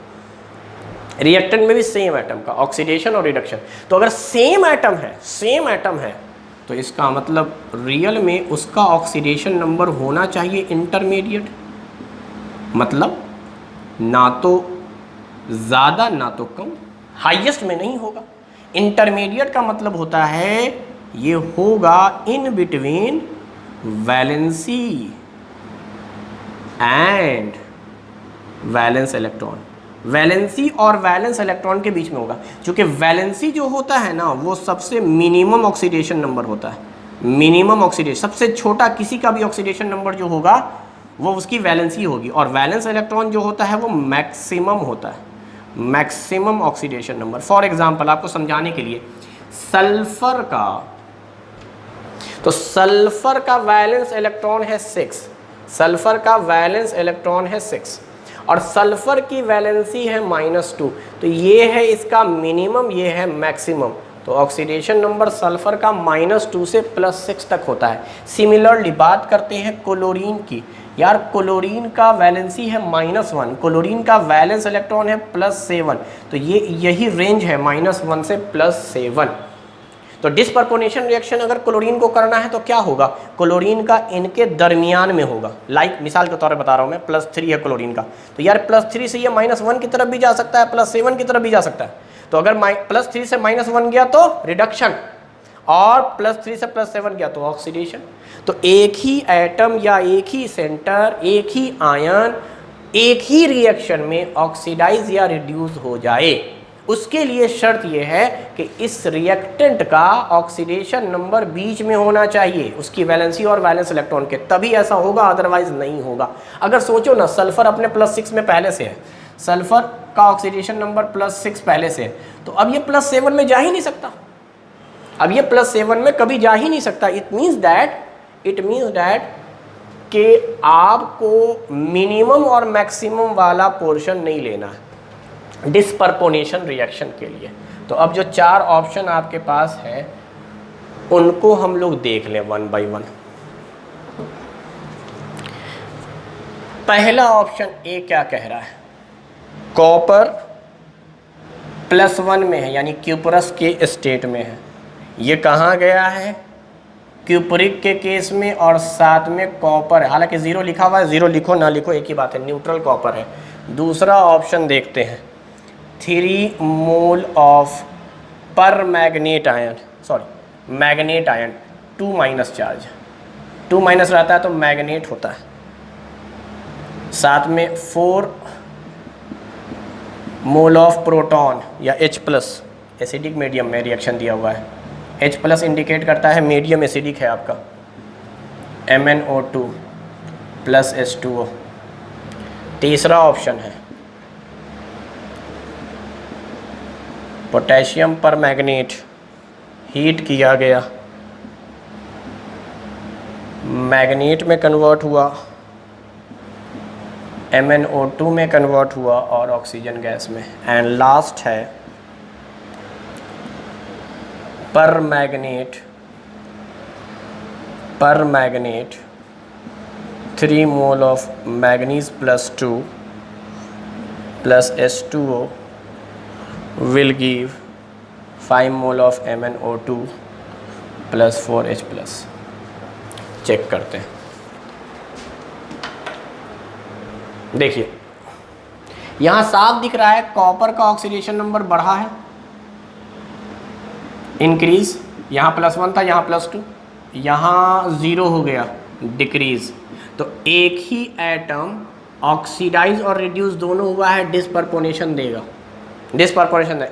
रिएक्टेंट में भी सेम एटम का ऑक्सीडेशन और रिडक्शन। तो अगर सेम एटम है, सेम एटम है, तो इसका मतलब रियल में उसका ऑक्सीडेशन नंबर होना चाहिए इंटरमीडिएट, मतलब ना तो ज़्यादा ना तो कम, हाईएस्ट में नहीं होगा। इंटरमीडिएट का मतलब होता है ये होगा in between valency and valence electron, valency और वैलेंस इलेक्ट्रॉन के बीच में होगा। क्योंकि वैलेंसी जो होता है ना, वो सबसे मिनिमम ऑक्सीडेशन नंबर होता है, मिनिमम ऑक्सीडेशन, सबसे छोटा किसी का भी ऑक्सीडेशन नंबर जो होगा वो उसकी वैलेंसी होगी, और वैलेंस इलेक्ट्रॉन जो होता है वो मैक्सिमम होता है, maximum oxidation number. For example आपको समझाने के लिए, सल्फर का, तो सल्फर का वैलेंस इलेक्ट्रॉन है 6, सल्फर का वैलेंस इलेक्ट्रॉन है 6 और सल्फर की वैलेंसी है -2। तो ये है इसका मिनिमम, ये है मैक्सिमम। तो ऑक्सीडेशन नंबर सल्फर का -2 से +6 तक होता है। सिमिलरली बात करते हैं क्लोरीन की। यार क्लोरीन का वैलेंसी है -1, क्लोरीन का वैलेंस इलेक्ट्रॉन है +7, तो ये यही रेंज है -1 से +7। तो डिस्प्रपोर्शनेशन रिएक्शन अगर क्लोरीन को करना है तो क्या होगा, क्लोरीन का इनके दरमियान में होगा। लाइक मिसाल के तौर पर बता रहा हूँ मैं, +3 है क्लोरीन का, तो यार +3 से ये -1 की तरफ भी जा सकता है, +7 की तरफ भी जा सकता है। तो अगर +3 से -1 गया तो रिडक्शन, और +3 से +7 गया तो ऑक्सीडेशन। तो एक ही एटम या एक ही सेंटर, एक ही आयन एक ही रिएक्शन में ऑक्सीडाइज या रिड्यूस हो जाए, उसके लिए शर्त यह है कि इस रिएक्टेंट का ऑक्सीडेशन नंबर बीच में होना चाहिए, उसकी वैलेंसी और वैलेंस इलेक्ट्रॉन के, तभी ऐसा होगा, अदरवाइज नहीं होगा। अगर सोचो ना, सल्फर अपने +6 में पहले से है, सल्फर का ऑक्सीडेशन नंबर +6 पहले से है, तो अब ये +7 में जा ही नहीं सकता, अब ये +7 में कभी जा ही नहीं सकता। इट मीन्स दैट कि आपको मिनिमम और मैक्सिमम वाला पोर्शन नहीं लेना है डिस्प्रपोर्शनेशन रिएक्शन के लिए। तो अब जो 4 ऑप्शन आपके पास है उनको हम लोग देख लें 1 बाय 1। पहला ऑप्शन ए क्या कह रहा है, कॉपर +1 में है, यानी क्यूपरस के स्टेट में है। ये कहाँ गया है, क्यूपरिक के केस में, और साथ में कॉपर है, हालांकि 0 लिखा हुआ है, 0 लिखो ना लिखो एक ही बात है, न्यूट्रल कॉपर है। दूसरा ऑप्शन देखते हैं, 3 मोल ऑफ पर manganate ion, manganate ion 2- charge, 2- रहता है तो मैग्नेट होता है। साथ में 4 मोल ऑफ प्रोटॉन या H+, एसिडिक मीडियम में रिएक्शन दिया हुआ है, H+ इंडिकेट करता है मीडियम एसिडिक है आपका, MnO2 + H2O। तीसरा ऑप्शन है पोटेशियम पर मैग्नेट, हीट किया गया, मैग्नेट में कन्वर्ट हुआ, MnO2 में कन्वर्ट हुआ और ऑक्सीजन गैस में। एंड लास्ट है पर magnet 3 mole of manganese +2 + H2O will give 5 mole of MnO2 + 4H+। Check करते हैं, देखिए यहाँ साफ दिख रहा है कॉपर का ऑक्सीडेशन नंबर बढ़ा है, इंक्रीज, यहाँ +1 था, यहाँ +2, यहाँ 0 हो गया, डिक्रीज। तो एक ही एटम ऑक्सीडाइज और रिड्यूस दोनों हुआ है, डिस्प्रपोर्शनेशन देगा,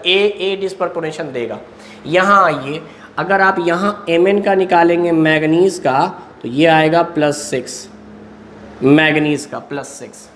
ए डिस्प्रपोर्शनेशन देगा। यहाँ आइए, अगर आप यहाँ Mn का निकालेंगे मैग्नीज का, तो ये आएगा +6, मैग्नीज का +6।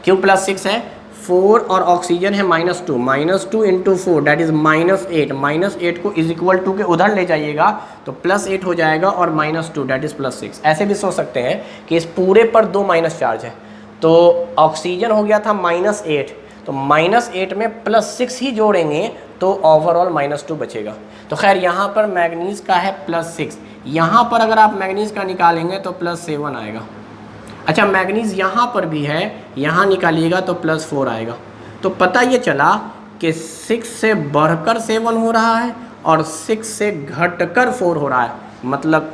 क्यों +6 है, 4 और ऑक्सीजन है -2, -2 × 4 दैट इज -8, -8 को = के उधर ले जाइएगा तो +8 हो जाएगा, और -2 दैट इज +6। ऐसे भी सोच सकते हैं कि इस पूरे पर 2 माइनस चार्ज है, तो ऑक्सीजन हो गया था -8, तो -8 में +6 ही जोड़ेंगे तो ओवरऑल -2 बचेगा। तो खैर यहाँ पर मैग्नीज का है +6, यहाँ पर अगर आप मैग्नीज का निकालेंगे तो +7 आएगा। अच्छा, मैग्नीज यहाँ पर भी है, यहाँ निकालिएगा तो +4 आएगा। तो पता ये चला कि 6 से बढ़कर 7 हो रहा है और 6 से घटकर 4 हो रहा है, मतलब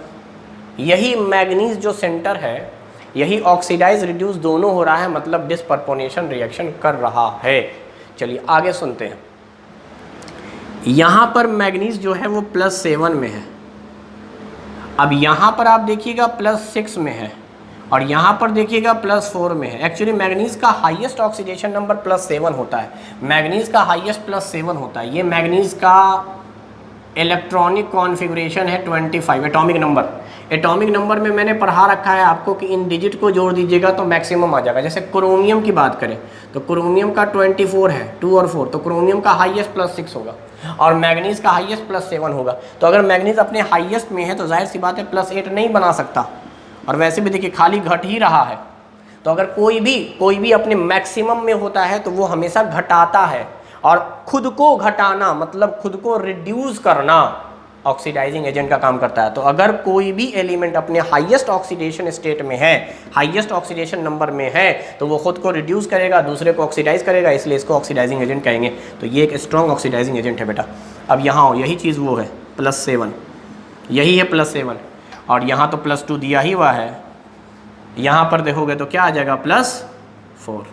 यही मैग्नीज जो सेंटर है, यही ऑक्सीडाइज रिड्यूस दोनों हो रहा है, मतलब डिस्प्रपोर्शनेशन रिएक्शन कर रहा है। चलिए आगे सुनते हैं। यहाँ पर मैग्नीज जो है वो +7 में है, अब यहाँ पर आप देखिएगा +6 में है, और यहाँ पर देखिएगा +4 में है। एक्चुअली मैग्नीज का हाईएस्ट ऑक्सीडेशन नंबर +7 होता है, मैग्नीज का हाईएस्ट +7 होता है। ये मैग्नीज का इलेक्ट्रॉनिक कॉन्फ़िगरेशन है 25, एटॉमिक नंबर। एटॉमिक नंबर में मैंने पढ़ा रखा है आपको कि इन डिजिट को जोड़ दीजिएगा तो मैक्सिमम आ जाएगा। जैसे क्रोमियम की बात करें तो क्रोमियम का 24 है, 2 और 4, तो क्रोमियम का हाईएस्ट +6 होगा और मैग्नीज का हाईएस्ट +7 होगा। तो अगर मैग्नीज अपने हाईएस्ट में है तो जाहिर सी बात है +8 नहीं बना सकता, और वैसे भी देखिए खाली घट ही रहा है। तो अगर कोई भी अपने मैक्सिमम में होता है तो वो हमेशा घटाता है, और खुद को घटाना मतलब खुद को रिड्यूस करना ऑक्सीडाइजिंग एजेंट का काम करता है। तो अगर कोई भी एलिमेंट अपने हाईएस्ट ऑक्सीडेशन स्टेट में है, हाईएस्ट ऑक्सीडेशन नंबर में है, तो वो खुद को रिड्यूस करेगा, दूसरे को ऑक्सीडाइज करेगा, इसलिए इसको ऑक्सीडाइजिंग एजेंट कहेंगे। तो ये एक स्ट्रॉन्ग ऑक्सीडाइजिंग एजेंट है बेटा। अब यहाँ यही चीज़ वो है +7, यही है +7, और यहाँ तो +2 दिया ही हुआ है, यहाँ पर देखोगे तो क्या आ जाएगा +4।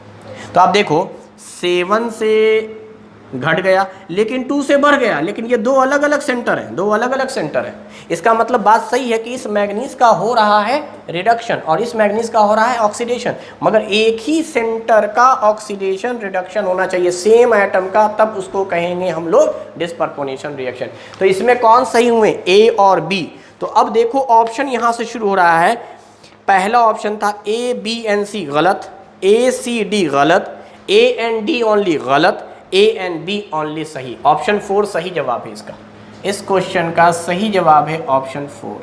तो आप देखो 7 से घट गया लेकिन 2 से बढ़ गया, लेकिन ये दो अलग अलग सेंटर हैं, दो अलग अलग सेंटर हैं। इसका मतलब बात सही है कि इस मैग्नीज का हो रहा है रिडक्शन और इस मैग्नीज का हो रहा है ऑक्सीडेशन, मगर एक ही सेंटर का ऑक्सीडेशन रिडक्शन होना चाहिए, सेम एटम का, तब उसको कहेंगे हम लोग डिस्प्रपोर्शनेशन रिएक्शन। तो इसमें कौन सही हुए, ए और बी। तो अब देखो ऑप्शन यहाँ से शुरू हो रहा है। पहला ऑप्शन था ए बी एन सी गलत, ए सी डी गलत, ए एंड डी ओनली गलत, ए एंड बी ओनली सही। ऑप्शन 4 सही जवाब है इसका। इस क्वेश्चन का सही जवाब है ऑप्शन 4,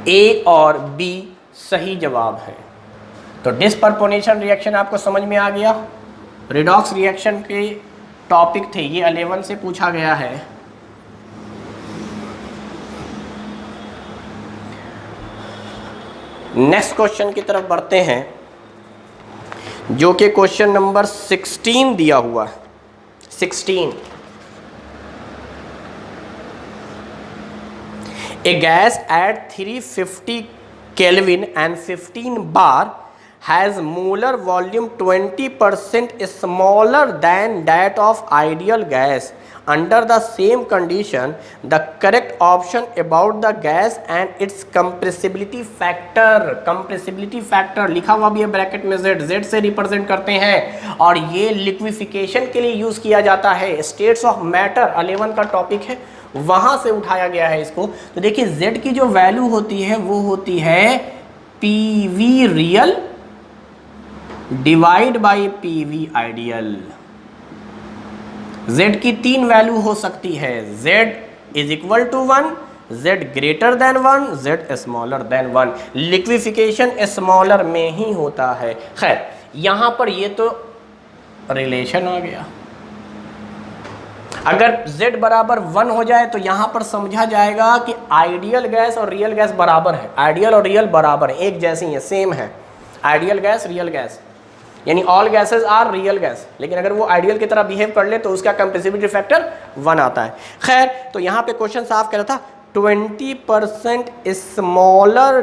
ए और बी सही जवाब है। तो डिस्प्रपोर्शनेशन रिएक्शन आपको समझ में आ गया। रिडॉक्स रिएक्शन के टॉपिक थे ये, 11 से पूछा गया है। नेक्स्ट क्वेश्चन की तरफ बढ़ते हैं, जो कि क्वेश्चन नंबर 16 दिया हुआ है। 16, ए gas at 350 Kelvin and 15 bar has molar volume 20% smaller than that of ideal gas. Under the same condition, the correct option about the gas and its compressibility factor, compressibility factor लिखा हुआ भी है ब्रैकेट में, z से रिप्रेजेंट करते हैं और ये लिक्विफिकेशन के लिए यूज़ किया जाता है। स्टेट्स ऑफ मैटर 11 का टॉपिक है, वहाँ से उठाया गया है इसको। तो देखिए z की जो वैल्यू होती है वो होती है PV real divide by PV ideal. z की 3 वैल्यू हो सकती है, z is equal to 1, z greater than 1, z smaller than 1। Liquefaction smaller में ही होता है। खैर यहाँ पर ये तो रिलेशन आ गया। अगर z बराबर 1 हो जाए तो यहाँ पर समझा जाएगा कि आइडियल गैस और रियल गैस बराबर है। आइडियल और रियल बराबर है, एक जैसी है, सेम है। आइडियल गैस, रियल गैस, यानी all gases are real gas, लेकिन अगर वो आइडियल की तरह बिहेव कर ले तो उसका कंप्रेसिबिलिटी फैक्टर 1 आता है। खैर तो यहाँ पे क्वेश्चन साफ कह रहा था 20% smaller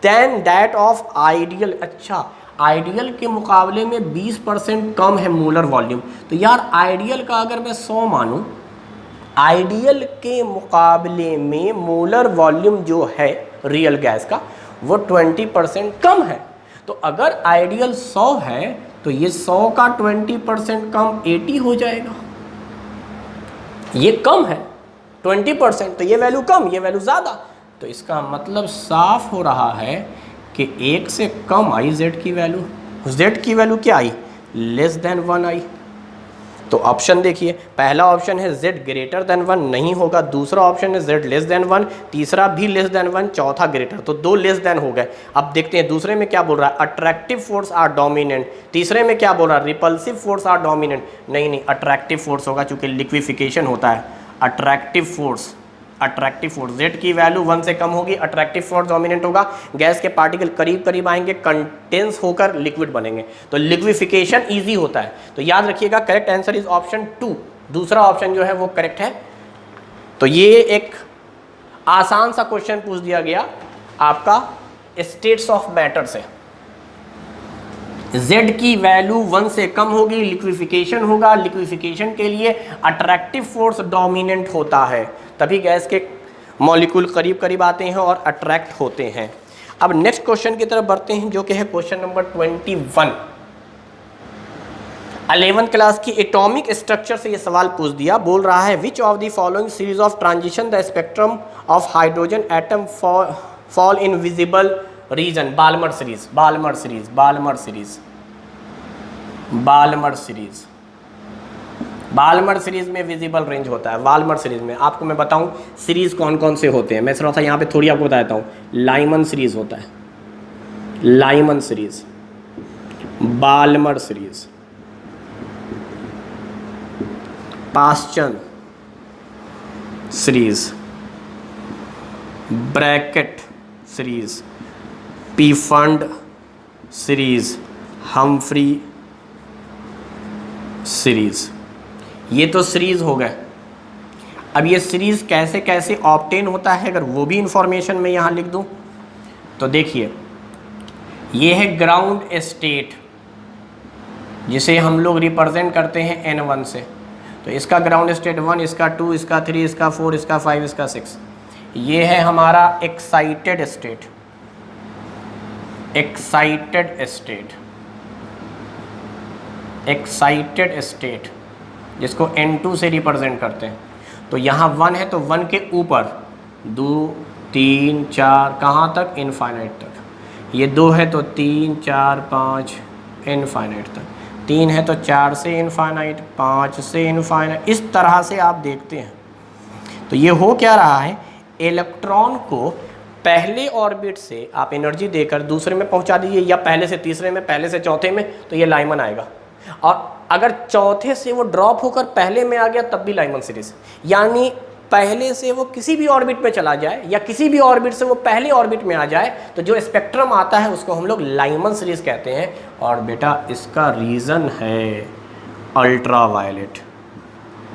than that of ideal. अच्छा, आइडियल के मुकाबले में 20% कम है मोलर वॉल्यूम। तो यार आइडियल का अगर मैं 100 मानूं, आइडियल के मुकाबले में मोलर वॉल्यूम जो है रियल गैस का वो 20% कम है। तो अगर आइडियल 100 है तो ये 100 का 20% कम 80 हो जाएगा। ये कम है 20%, तो ये वैल्यू कम, ये वैल्यू ज़्यादा। तो इसका मतलब साफ हो रहा है कि 1 से कम आई z की वैल्यू। z की वैल्यू क्या आई, लेस देन 1 आई। तो ऑप्शन देखिए, पहला ऑप्शन है z ग्रेटर देन 1, नहीं होगा। दूसरा ऑप्शन है z लेस देन 1, तीसरा भी लेस देन 1, चौथा ग्रेटर, तो 2 लेस देन हो गए। अब देखते हैं दूसरे में क्या बोल रहा है, अट्रैक्टिव फोर्स आर डोमिनेंट। तीसरे में क्या बोल रहा है, रिपल्सिव फोर्स आर डोमिनेंट। नहीं, अट्रैक्टिव फोर्स होगा चूंकि लिक्विफिकेशन होता है। अट्रैक्टिव फोर्स z की वैल्यू 1 से कम होगी, अट्रैक्टिव फोर्स डोमिनेंट होगा। गैस के पार्टिकल करीब करीब आएंगे, कंडेंस होकर लिक्विड बनेंगे, तो लिक्विफिकेशन इजी होता है। तो याद रखिएगा करेक्ट आंसर इज ऑप्शन 2, दूसरा ऑप्शन जो है वो करेक्ट है। तो ये एक आसान सा क्वेश्चन पूछ दिया गया आपका स्टेट्स ऑफ मैटर से। z की वैल्यू 1 से कम होगी, लिक्विफिकेशन होगा। लिक्विफिकेशन के लिए अट्रैक्टिव फोर्स डोमिनेंट होता है, तभी गैस के मॉलिक्यूल करीब करीब आते हैं और अट्रैक्ट होते हैं। अब नेक्स्ट क्वेश्चन की तरफ बढ़ते हैं, जो कि है क्वेश्चन नंबर 21। 11 क्लास की एटॉमिक स्ट्रक्चर से ये सवाल पूछ दिया। बोल रहा है which of the following series of transition the spectrum of hydrogen atom fall in visible region. Balmer series, Balmer series, Balmer series, Balmer series, Balmer series में विजिबल रेंज होता है। बाल्मर सीरीज में आपको मैं बताऊं सीरीज कौन कौन से होते हैं, मैं थोड़ा सा यहाँ पे थोड़ी आपको बता देता हूँ। लाइमन सीरीज होता है, Lyman series, Balmer series, Paschen series, Brackett series, Pfund series, Humphrey series. ये तो सीरीज हो गए। अब ये सीरीज़ कैसे कैसे ऑब्टेन होता है, अगर वो भी इंफॉर्मेशन मैं यहाँ लिख दूँ तो देखिए, ये है ग्राउंड स्टेट जिसे हम लोग रिप्रेजेंट करते हैं N1 से। तो इसका ग्राउंड स्टेट 1, इसका 2, इसका 3, इसका 4, इसका 5, इसका 6। ये है हमारा excited state, excited state, excited state जिसको N2 से रिप्रेजेंट करते हैं। तो यहाँ 1 है तो 1 के ऊपर 2, 3, 4 कहाँ तक, इनफाइनाइट तक। ये 2 है तो 3, 4, 5 इनफाइनाइट तक। 3 है तो 4 से इनफाइनाइट, 5 से इनफाइनाइट, इस तरह से आप देखते हैं। तो ये हो क्या रहा है, इलेक्ट्रॉन को पहले ऑर्बिट से आप एनर्जी देकर दूसरे में पहुंचा दीजिए, या पहले से तीसरे में, पहले से चौथे में, तो ये लाइमन आएगा। और अगर चौथे से वो ड्रॉप होकर पहले में आ गया तब भी लाइमन सीरीज। यानी पहले से वो किसी भी ऑर्बिट में चला जाए या किसी भी ऑर्बिट से वो पहले ऑर्बिट में आ जाए तो जो स्पेक्ट्रम आता है उसको हम लोग लाइमन सीरीज कहते हैं। और बेटा इसका रीज़न है अल्ट्रावायलेट,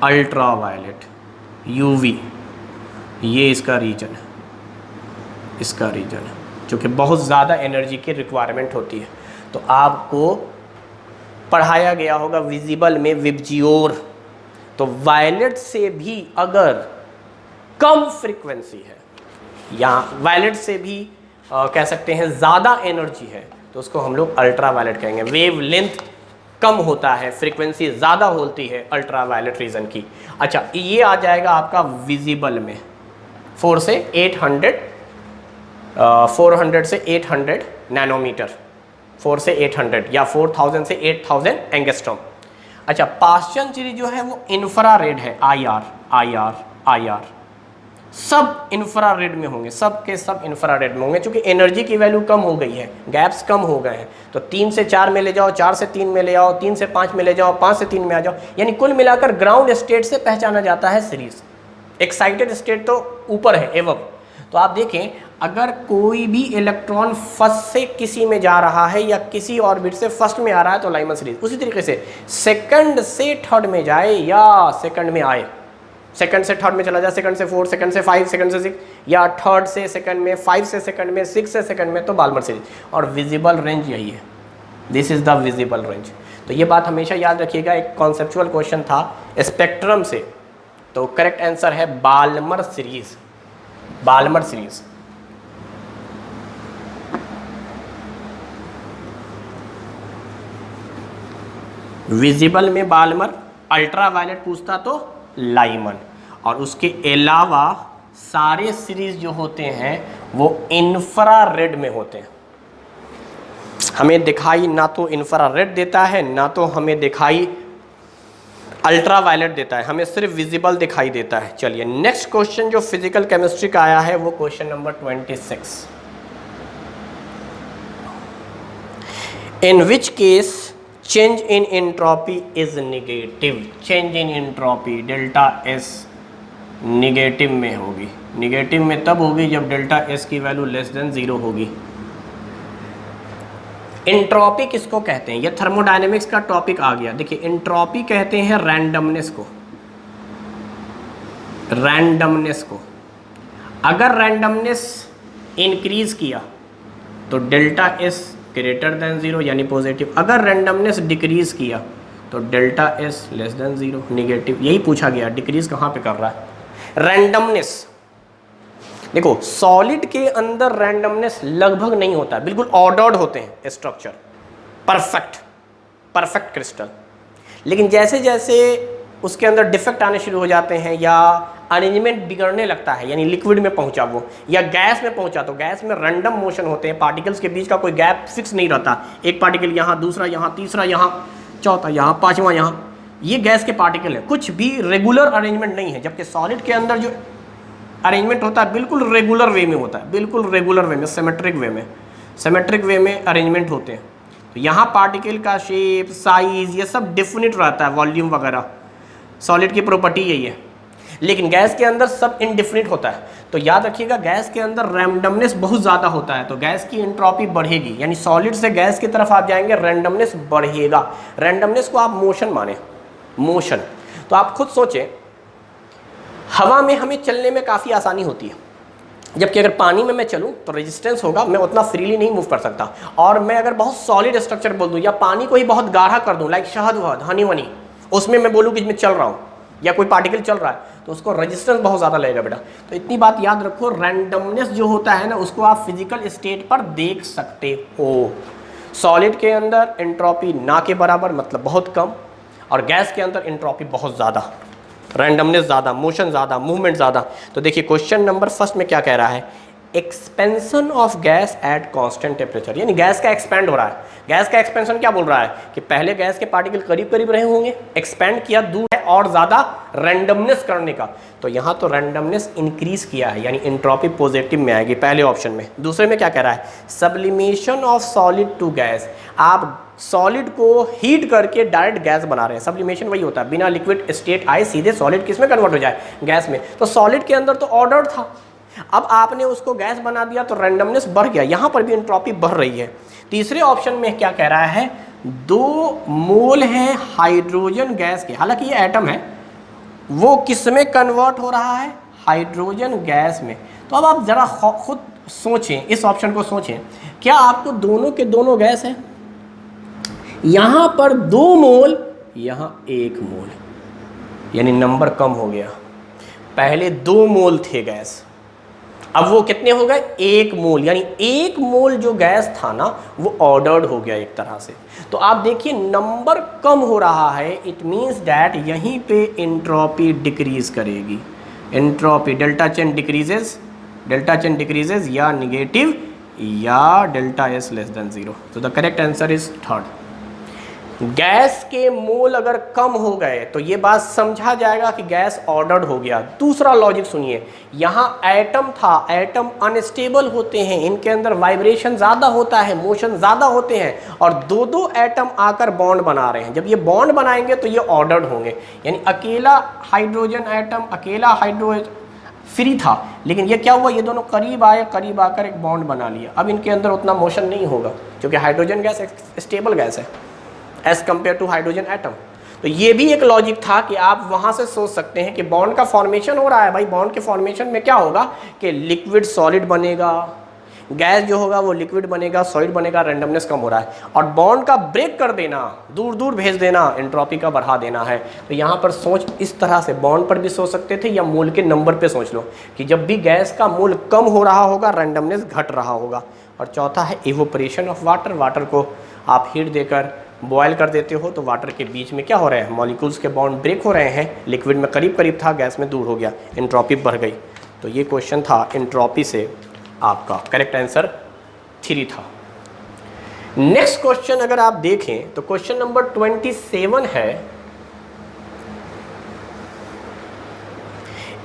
अल्ट्रावायलेट यूवी, ये इसका रीजन है, इसका रीजन है, क्योंकि बहुत ज़्यादा एनर्जी की रिक्वायरमेंट होती है। तो आपको पढ़ाया गया होगा विजिबल में विबजियोर। तो वायलेट से भी अगर कम फ्रीक्वेंसी है या वायलेट से भी कह सकते हैं ज़्यादा एनर्जी है तो उसको हम लोग अल्ट्रावायलेट कहेंगे। वेव लेंथ कम होता है, फ्रीक्वेंसी ज़्यादा होती है अल्ट्रावायलेट रीजन की। अच्छा, ये आ जाएगा आपका विजिबल में 400 से 800 नैनोमीटर, 4 से 800 या 4000 से 8000 एंगस्ट्रॉम। अच्छा, पाश्चन सीरीज जो है वो इंफ्रारेड है, IR, IR, IR, सब इंफ्रारेड में होंगे, सब के सब इंफ्रारेड में होंगे, क्योंकि एनर्जी की वैल्यू कम हो गई है, गैप्स कम हो गए हैं। तो 3 से 4 में ले जाओ, 4 से 3 में ले आओ, 3 से 5 में ले जाओ, 5 से 3 में आ जाओ, यानी कुल मिलाकर ग्राउंड स्टेट से पहचाना जाता है सीरीज। एक्साइटेड स्टेट तो ऊपर है, एवब। तो आप देखें, अगर कोई भी इलेक्ट्रॉन फर्स्ट से किसी में जा रहा है या किसी ऑर्बिट से फर्स्ट में आ रहा है तो लाइमन सीरीज। उसी तरीके से सेकंड से थर्ड में जाए या सेकंड में आए, सेकंड से थर्ड में चला जाए, सेकंड से 4, सेकंड से 5, सेकंड से 6, या थर्ड से सेकंड में, 5 से सेकंड में, 6 से सेकंड में, तो बाल्मर सीरीज। और विजिबल रेंज यही है, this is the visible range. तो ये बात हमेशा याद रखिएगा, एक कॉन्सेप्चुअल क्वेश्चन था स्पेक्ट्रम से, तो करेक्ट आंसर है Balmer series, Balmer series. Visible में बाल्मर, अल्ट्रावायलेट पूछता तो लाइमन। और उसके अलावा सारे सीरीज जो होते हैं वो इंफ्रारेड में होते हैं। हमें दिखाई ना तो इंफ्रारेड देता है ना तो हमें दिखाई अल्ट्रावायलेट देता है, हमें सिर्फ विजिबल दिखाई देता है। चलिए नेक्स्ट क्वेश्चन जो फिजिकल केमिस्ट्री का आया है वो question number 26। In which case change in entropy is negative. Change in entropy delta S negative में होगी। निगेटिव में तब होगी जब डेल्टा एस की वैल्यू लेस देन 0 होगी। एंट्रोपी किसको कहते हैं, ये थर्मोडायनेमिक्स का टॉपिक आ गया। देखिए एंट्रोपी कहते हैं रैंडमनेस को, रैंडमनेस को। अगर रैंडमनेस इंक्रीज किया तो डेल्टा एस ग्रेटर देन 0 यानी पॉजिटिव। अगर रैंडमनेस डिक्रीज किया तो delta S less than 0 negative. यही पूछा गया, डिक्रीज कहाँ पे कर रहा है, रैंडमनेस। देखो सॉलिड के अंदर रैंडमनेस लगभग नहीं होता है, बिल्कुल ऑर्डर्ड होते हैं स्ट्रक्चर, परफेक्ट, परफेक्ट क्रिस्टल। लेकिन जैसे जैसे उसके अंदर डिफेक्ट आने शुरू हो जाते हैं या अरेंजमेंट बिगड़ने लगता है, यानी लिक्विड में पहुंचा वो या गैस में पहुंचा, तो गैस में रैंडम मोशन होते हैं, पार्टिकल्स के बीच का कोई गैप फिक्स नहीं रहता। एक पार्टिकल यहाँ, दूसरा यहाँ, तीसरा यहाँ, चौथा यहाँ, पांचवा यहाँ, ये गैस के पार्टिकल है, कुछ भी रेगुलर अरेंजमेंट नहीं है। जबकि सॉलिड के अंदर जो अरेंजमेंट होता है बिल्कुल रेगुलर वे में होता है, बिल्कुल रेगुलर वे में, सिमेट्रिक वे में, सिमेट्रिक वे में अरेंजमेंट होते हैं। तो यहाँ पार्टिकल का शेप, साइज, ये सब डिफिनिट रहता है, वॉल्यूम वगैरह, सॉलिड की प्रॉपर्टी यही है। लेकिन गैस के अंदर सब इनडिफिनिट होता है। तो याद रखिएगा गैस के अंदर रैंडमनेस बहुत ज़्यादा होता है, तो गैस की एंट्रोपी बढ़ेगी, यानी सॉलिड से गैस की तरफ आप जाएंगे रैंडमनेस बढ़ेगा। रैंडमनेस को आप मोशन माने, मोशन। तो आप खुद सोचें, हवा में हमें चलने में काफ़ी आसानी होती है, जबकि अगर पानी में मैं चलूँ तो रेजिस्टेंस होगा, मैं उतना फ्रीली नहीं मूव कर सकता। और मैं अगर बहुत सॉलिड स्ट्रक्चर बोल दूँ या पानी को ही बहुत गाढ़ा कर दूँ, लाइक शहद वहद हनी वनी, उसमें मैं बोलूँ कि मैं चल रहा हूँ या कोई पार्टिकल चल रहा है, तो उसको रेजिस्टेंस बहुत ज़्यादा लगेगा बेटा। तो इतनी बात याद रखो, रैंडमनेस जो होता है ना, उसको आप फिजिकल स्टेट पर देख सकते हो। सॉलिड के अंदर एंट्रोपी ना के बराबर, मतलब बहुत कम, और गैस के अंदर एंट्रोपी बहुत ज़्यादा, रैंडमनेस ज़्यादा, मोशन ज़्यादा, मूवमेंट ज़्यादा। तो देखिए क्वेश्चन नंबर फर्स्ट में क्या कह रहा है, expansion of gas at constant temperature, यानी गैस का एक्सपेंड हो रहा है। गैस का एक्सपेंशन क्या बोल रहा है कि पहले गैस के पार्टिकल करीब करीब रहे होंगे, एक्सपेंड किया, दूर है, और ज़्यादा रैंडमनेस करने का। तो यहाँ तो रैंडमनेस इंक्रीज किया है, यानी एंट्रोपी पॉजिटिव में आएगी पहले ऑप्शन में। दूसरे में क्या कह रहा है, sublimation of solid to gas, आप सॉलिड को हीट करके डायरेक्ट गैस बना रहे हैं। सब्लिमेशन वही होता है, बिना लिक्विड स्टेट आए सीधे सॉलिड किस में कन्वर्ट हो जाए, गैस में। तो सॉलिड के अंदर तो ऑर्डर था, अब आपने उसको गैस बना दिया तो रैंडमनेस बढ़ गया, यहाँ पर भी एंट्रोपी बढ़ रही है। तीसरे ऑप्शन में क्या कह रहा है, 2 मोल है हाइड्रोजन गैस के, हालांकि ये एटम है, वो किस में कन्वर्ट हो रहा है, हाइड्रोजन गैस में। तो अब आप जरा खुद सोचें, इस ऑप्शन को सोचें, क्या आपको दोनों के दोनों गैस है, यहाँ पर 2 मोल, यहाँ 1 मोल, यानी नंबर कम हो गया। पहले 2 मोल थे गैस, अब वो कितने हो गए, 1 मोल, यानी 1 मोल जो गैस था ना वो ऑर्डर्ड हो गया एक तरह से। तो आप देखिए नंबर कम हो रहा है, इट मीन्स दैट यहीं पे एंट्रोपी डिक्रीज करेगी। एंट्रोपी डेल्टा चेन डिक्रीजेज या निगेटिव या डेल्टा एस लेस देन 0। तो the correct answer is third. Gas के मोल अगर कम हो गए तो ये बात समझा जाएगा कि गैस ऑर्डर्ड हो गया। दूसरा लॉजिक सुनिए, यहाँ एटम था, एटम अनस्टेबल होते हैं, इनके अंदर वाइब्रेशन ज़्यादा होता है, मोशन ज़्यादा होते हैं, और 2 एटम आकर बॉन्ड बना रहे हैं। जब ये बॉन्ड बनाएंगे तो ये ऑर्डर्ड होंगे, यानी अकेला हाइड्रोजन एटम, अकेला हाइड्रोजन फ्री था, लेकिन ये क्या हुआ, ये दोनों करीब आए, करीब आकर एक बॉन्ड बना लिया। अब इनके अंदर उतना मोशन नहीं होगा, क्योंकि हाइड्रोजन गैस स्टेबल गैस है as compare to hydrogen atom. तो ये भी एक लॉजिक था कि आप वहाँ से सोच सकते हैं कि बॉन्ड का फॉर्मेशन हो रहा है। भाई बॉन्ड के फॉर्मेशन में क्या होगा कि लिक्विड सॉलिड बनेगा, गैस जो होगा वो लिक्विड बनेगा, सॉलिड बनेगा, रैंडमनेस कम हो रहा है। और बॉन्ड का ब्रेक कर देना, दूर दूर भेज देना, एंट्रोपी का बढ़ा देना है। तो यहाँ पर सोच इस तरह से बॉन्ड पर भी सोच सकते थे, या मोल के नंबर पे सोच लो कि जब भी गैस का मोल कम हो रहा होगा रैंडमनेस घट रहा होगा। और चौथा है इवोपरेशन ऑफ वाटर, वाटर को आप हीट देकर बॉयल कर देते हो तो वाटर के बीच में क्या हो रहा है, मॉलिक्यूल्स के बॉन्ड ब्रेक हो रहे हैं, लिक्विड में करीब करीब था, गैस में दूर हो गया, एंट्रोपी बढ़ गई। तो ये क्वेश्चन था एंट्रोपी से, आपका करेक्ट आंसर 3 था। नेक्स्ट क्वेश्चन अगर आप देखें तो क्वेश्चन नंबर 27 है,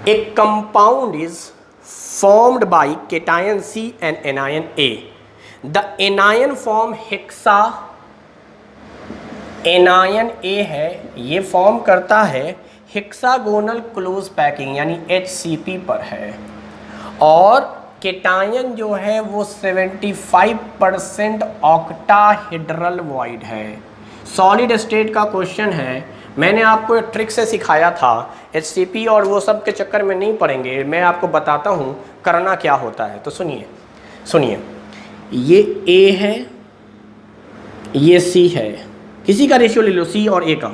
ए compound is formed by cation C and anion A। The anion form hexa, anion A है, ये फॉर्म करता है हेक्सागोनल क्लोज पैकिंग यानी HCP पर है, और केटायन जो है वो 75% ऑक्टाहेड्रल वॉइड है। सॉलिड स्टेट का क्वेश्चन है, मैंने आपको एक ट्रिक से सिखाया था, HCP और वो सब के चक्कर में नहीं पड़ेंगे, मैं आपको बताता हूँ करना क्या होता है। तो सुनिए, ये A है, ये C है, किसी का रेशियो ले लो C और A का।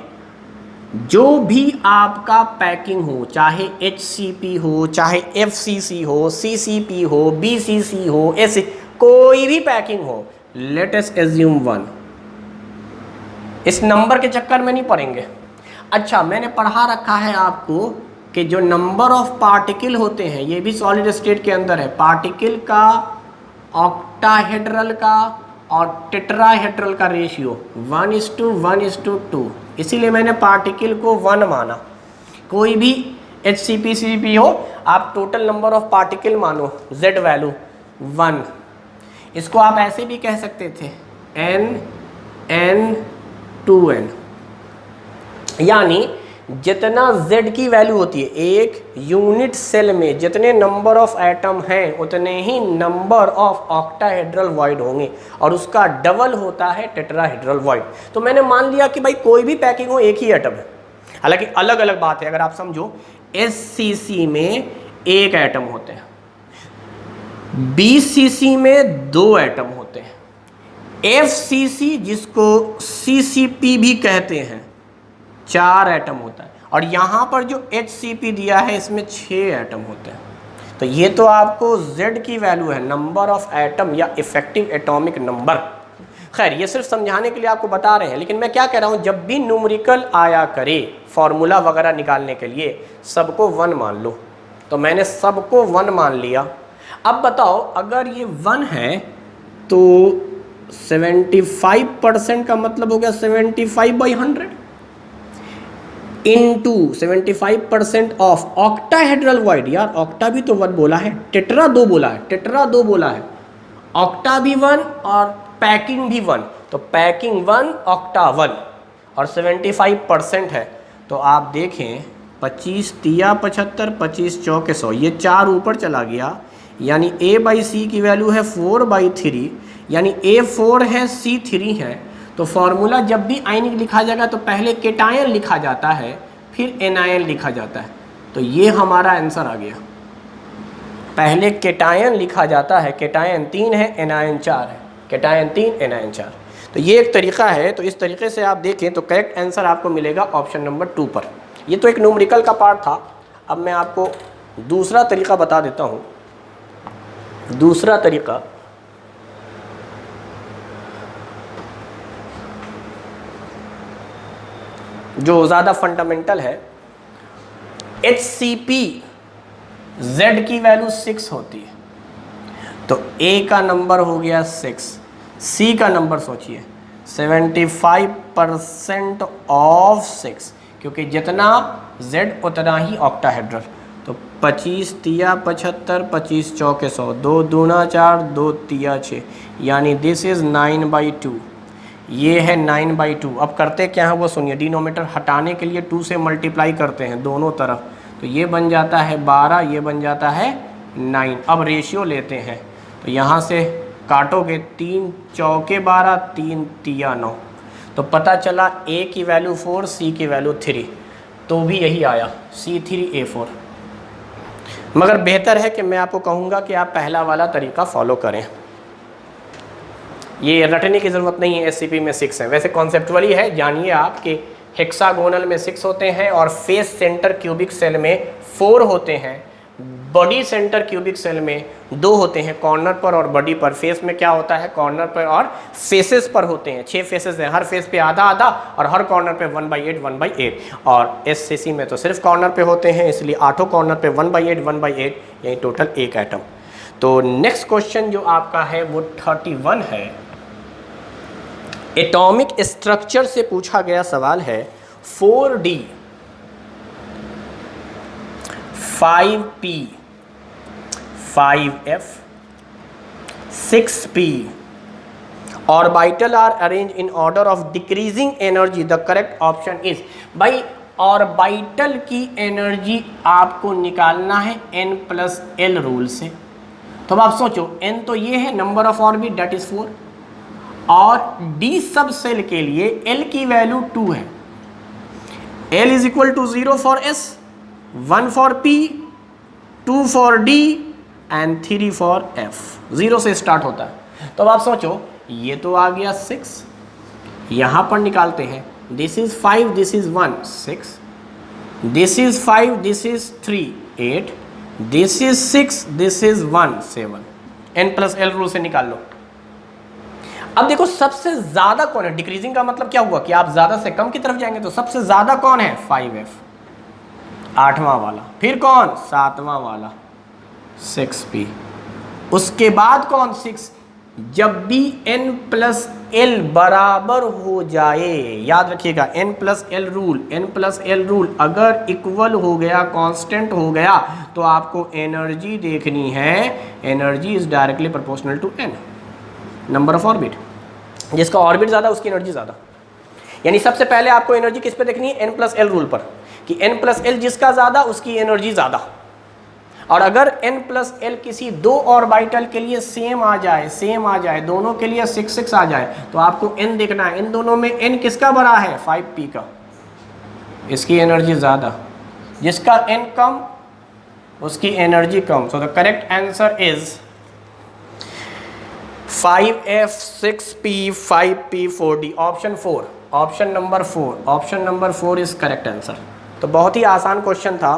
जो भी आपका पैकिंग हो, चाहे HCP हो, चाहे FCC हो, CCP हो, BCC हो, ऐसे कोई भी पैकिंग हो, लेट अस एज्यूम 1। इस नंबर के चक्कर में नहीं पड़ेंगे। अच्छा, मैंने पढ़ा रखा है आपको कि जो नंबर ऑफ पार्टिकल होते हैं, ये भी सॉलिड स्टेट के अंदर है, पार्टिकल का, ऑक्टाहेड्रल का और टेट्राहेड्रल का रेशियो 1:1:2। इसीलिए मैंने पार्टिकल को 1 माना। कोई भी HCP CCP हो, आप टोटल नंबर ऑफ पार्टिकल मानो, Z वैल्यू 1। इसको आप ऐसे भी कह सकते थे N2N, यानी जितना Z की वैल्यू होती है, एक यूनिट सेल में जितने नंबर ऑफ एटम हैं उतने ही नंबर ऑफ ऑक्टाहेड्रल वॉइड होंगे, और उसका डबल होता है टेट्राहेड्रल वॉइड। तो मैंने मान लिया कि भाई कोई भी पैकिंग हो, एक ही एटम है। हालांकि अलग अलग बात है, अगर आप समझो HCC में 1 एटम होते हैं, BCC में 2 एटम होते हैं, FCC जिसको CCP भी कहते हैं 4 एटम होता है, और यहाँ पर जो HCP दिया है इसमें 6 एटम होते हैं। तो ये तो आपको Z की वैल्यू है, नंबर ऑफ एटम या इफेक्टिव एटॉमिक नंबर। खैर ये सिर्फ समझाने के लिए आपको बता रहे हैं, लेकिन मैं क्या कह रहा हूँ, जब भी न्यूमेरिकल आया करे फॉर्मूला वगैरह निकालने के लिए सबको 1 मान लो। तो मैंने सबको 1 मान लिया। अब बताओ अगर ये 1 है तो 75% का मतलब हो गया 75/100 इंटू 75% ऑफ ऑक्टाहेड्रल वॉइड। यार ऑक्टा भी तो 1 बोला है, टेट्रा 2 बोला है, टेट्रा 2 बोला है, ऑक्टा भी 1 और पैकिंग भी 1। तो पैकिंग 1 ऑक्टा 1 और 75% है। तो आप देखें 25 तिया 75, 25 चौके 100, ये 4 ऊपर चला गया, यानी A/C की वैल्यू है 4/3, यानी A 4 है C 3 है। तो फॉर्मूला जब भी आयनिक लिखा जाएगा तो पहले केटायन लिखा जाता है फिर एनायन लिखा जाता है। तो ये हमारा आंसर आ गया, पहले केटायन लिखा जाता है, केटायन 3 है एनायन 4 है, केटायन 3 एनायन 4। तो ये एक तरीका है। तो इस तरीके से आप देखें तो करेक्ट आंसर आपको मिलेगा ऑप्शन नंबर 2 पर। ये तो एक न्यूमेरिकल का पार्ट था। अब मैं आपको दूसरा तरीका बता देता हूँ। दूसरा तरीका जो ज़्यादा फंडामेंटल है, HCP Z की वैल्यू 6 होती है, तो A का नंबर हो गया 6, C का नंबर सोचिए 75% ऑफ 6, क्योंकि जितना Z उतना ही ऑक्टाहेड्रल। तो 25 तिया 75, 25 चौके 100, 2 दूना 4, 2 तिया 6, यानी दिस इज़ 9/2। ये है 9/2। अब करते क्या है वो सुनिए, डिनोमीटर हटाने के लिए 2 से मल्टीप्लाई करते हैं दोनों तरफ, तो ये बन जाता है 12, ये बन जाता है 9। अब रेशियो लेते हैं तो यहाँ से काटोगे 3 चौके 12, 3 तिया 9, तो पता चला A की वैल्यू 4, C की वैल्यू 3, तो भी यही आया C3A4। मगर बेहतर है कि मैं आपको कहूँगा कि आप पहला वाला तरीका फॉलो करें। ये रटने की ज़रूरत नहीं है, SCP में 6 है, वैसे कॉन्सेप्चुअली है। जानिए आप कि हेक्सागोनल में 6 होते हैं और फेस सेंटर क्यूबिक सेल में 4 होते हैं, बॉडी सेंटर क्यूबिक सेल में 2 होते हैं, कॉर्नर पर और बॉडी पर। फेस में क्या होता है, कॉर्नर पर और फेसेस पर होते हैं। 6 फेसेस हैं, हर फेस पे आधा आधा और हर कॉर्नर पे 1/8 1/8। और SCC में तो सिर्फ कॉर्नर पे होते हैं, इसलिए 8 कॉर्नर पे 1/8 1/8, यही टोटल 1 एटम। तो नेक्स्ट क्वेश्चन जो आपका है वो 31 है। एटॉमिक स्ट्रक्चर से पूछा गया सवाल है 4D 5P 5F 6P orbital are arrange in order of decreasing energy, the correct option is. भाई ऑर्बिटल की एनर्जी आपको निकालना है n+l रूल से। तो अब आप सोचो n तो ये है number of orbit that is 4, और D सब सेल के लिए L की वैल्यू 2 है। L is equal to 0 for S, 1 for P, 2 for D and 3 for F। 0 से स्टार्ट होता है। तो अब आप सोचो ये तो आ गया 6, यहाँ पर निकालते हैं, this is 5, this is 1 6, this is 5, this is 3 8, this is 6, this is 1 7। n+l rule से निकाल लो। अब देखो सबसे ज्यादा कौन है, डिक्रीजिंग का मतलब क्या हुआ कि आप ज्यादा से कम की तरफ जाएंगे, तो सबसे ज्यादा कौन है 5F 8वां वाला, फिर कौन 7वां वाला 6P, उसके बाद कौन 6। जब भी n+l बराबर हो जाए, याद रखिएगा n+l रूल अगर इक्वल हो गया, कांस्टेंट हो गया, तो आपको एनर्जी देखनी है। Energy is directly proportional to n, number of orbit. जिसका ऑर्बिट ज़्यादा उसकी एनर्जी ज़्यादा। यानी सबसे पहले आपको एनर्जी किस पे देखनी है, n+l रूल पर, कि n+l जिसका ज़्यादा उसकी एनर्जी ज़्यादा। और अगर n+l किसी 2 ऑर्बिटल के लिए सेम आ जाए, दोनों के लिए 6 6 आ जाए, तो आपको n देखना है, इन दोनों में n किसका बड़ा है 5P का। इसकी एनर्जी ज़्यादा, जिसका n कम उसकी energy come. So the correct answer is 5f 6p 5p 4d, option 4, option number 4, option number 4 is correct answer. तो बहुत ही आसान क्वेश्चन था।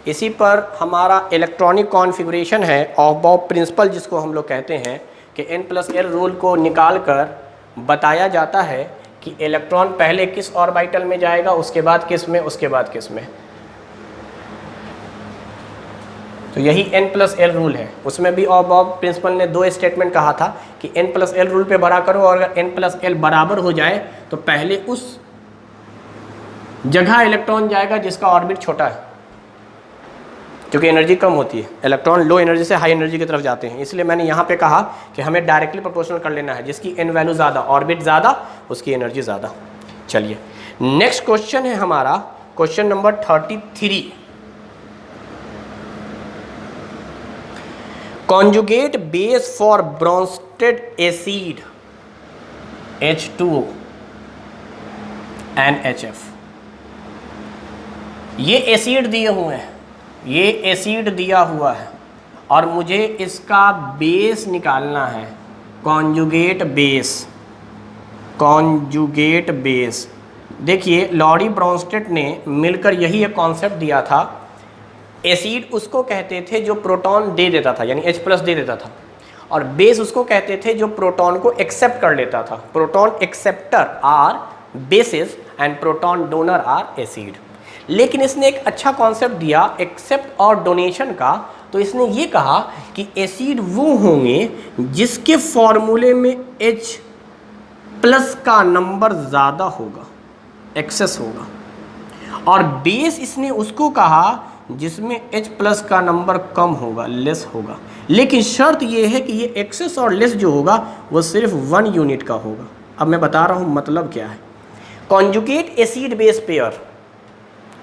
इसी पर हमारा इलेक्ट्रॉनिक कॉन्फ़िगरेशन है, ऑफ बॉब प्रिंसिपल जिसको हम लोग कहते हैं, कि n+l रूल को निकाल कर बताया जाता है कि इलेक्ट्रॉन पहले किस ऑर्बिटल में जाएगा, उसके बाद किस में, उसके बाद किस में। तो यही n+l रूल है। उसमें भी ऑफ बॉब प्रिंसिपल ने 2 स्टेटमेंट कहा था कि n+l रूल पे भरा करो, और अगर n+l बराबर हो जाए तो पहले उस जगह इलेक्ट्रॉन जाएगा जिसका ऑर्बिट छोटा है, क्योंकि एनर्जी कम होती है। इलेक्ट्रॉन लो एनर्जी से हाई एनर्जी की तरफ जाते हैं, इसलिए मैंने यहाँ पे कहा कि हमें डायरेक्टली प्रोपोर्शनल कर लेना है, जिसकी n वैल्यू ज़्यादा, ऑर्बिट ज़्यादा, उसकी एनर्जी ज़्यादा। चलिए नेक्स्ट क्वेश्चन है हमारा question number 33। Conjugate base for Bronsted acid H2O NHF। ये एसिड दिए हुए हैं, ये एसिड दिया हुआ है और मुझे इसका बेस निकालना है, कॉन्जुगेट बेस, कॉन्जुगेट बेस। देखिए लॉरी ब्रोंस्टेड ने मिलकर यही एक कॉन्सेप्ट दिया था। एसिड उसको कहते थे जो प्रोटॉन दे देता था, यानी H+ दे देता था, और बेस उसको कहते थे जो प्रोटॉन को एक्सेप्ट कर लेता था। Proton acceptor are bases and proton donor are acid. लेकिन इसने एक अच्छा कॉन्सेप्ट दिया एक्सेप्ट और डोनेशन का। तो इसने ये कहा कि एसिड वो होंगे जिसके फॉर्मूले में H+ का नंबर ज़्यादा होगा, एक्सेस होगा, और बेस इसने उसको कहा जिसमें H+ का नंबर कम होगा, लेस होगा। लेकिन शर्त ये है कि ये एक्सेस और लेस जो होगा वो सिर्फ 1 यूनिट का होगा। अब मैं बता रहा हूँ मतलब क्या है। कॉन्जुगेट एसिड बेस पेयर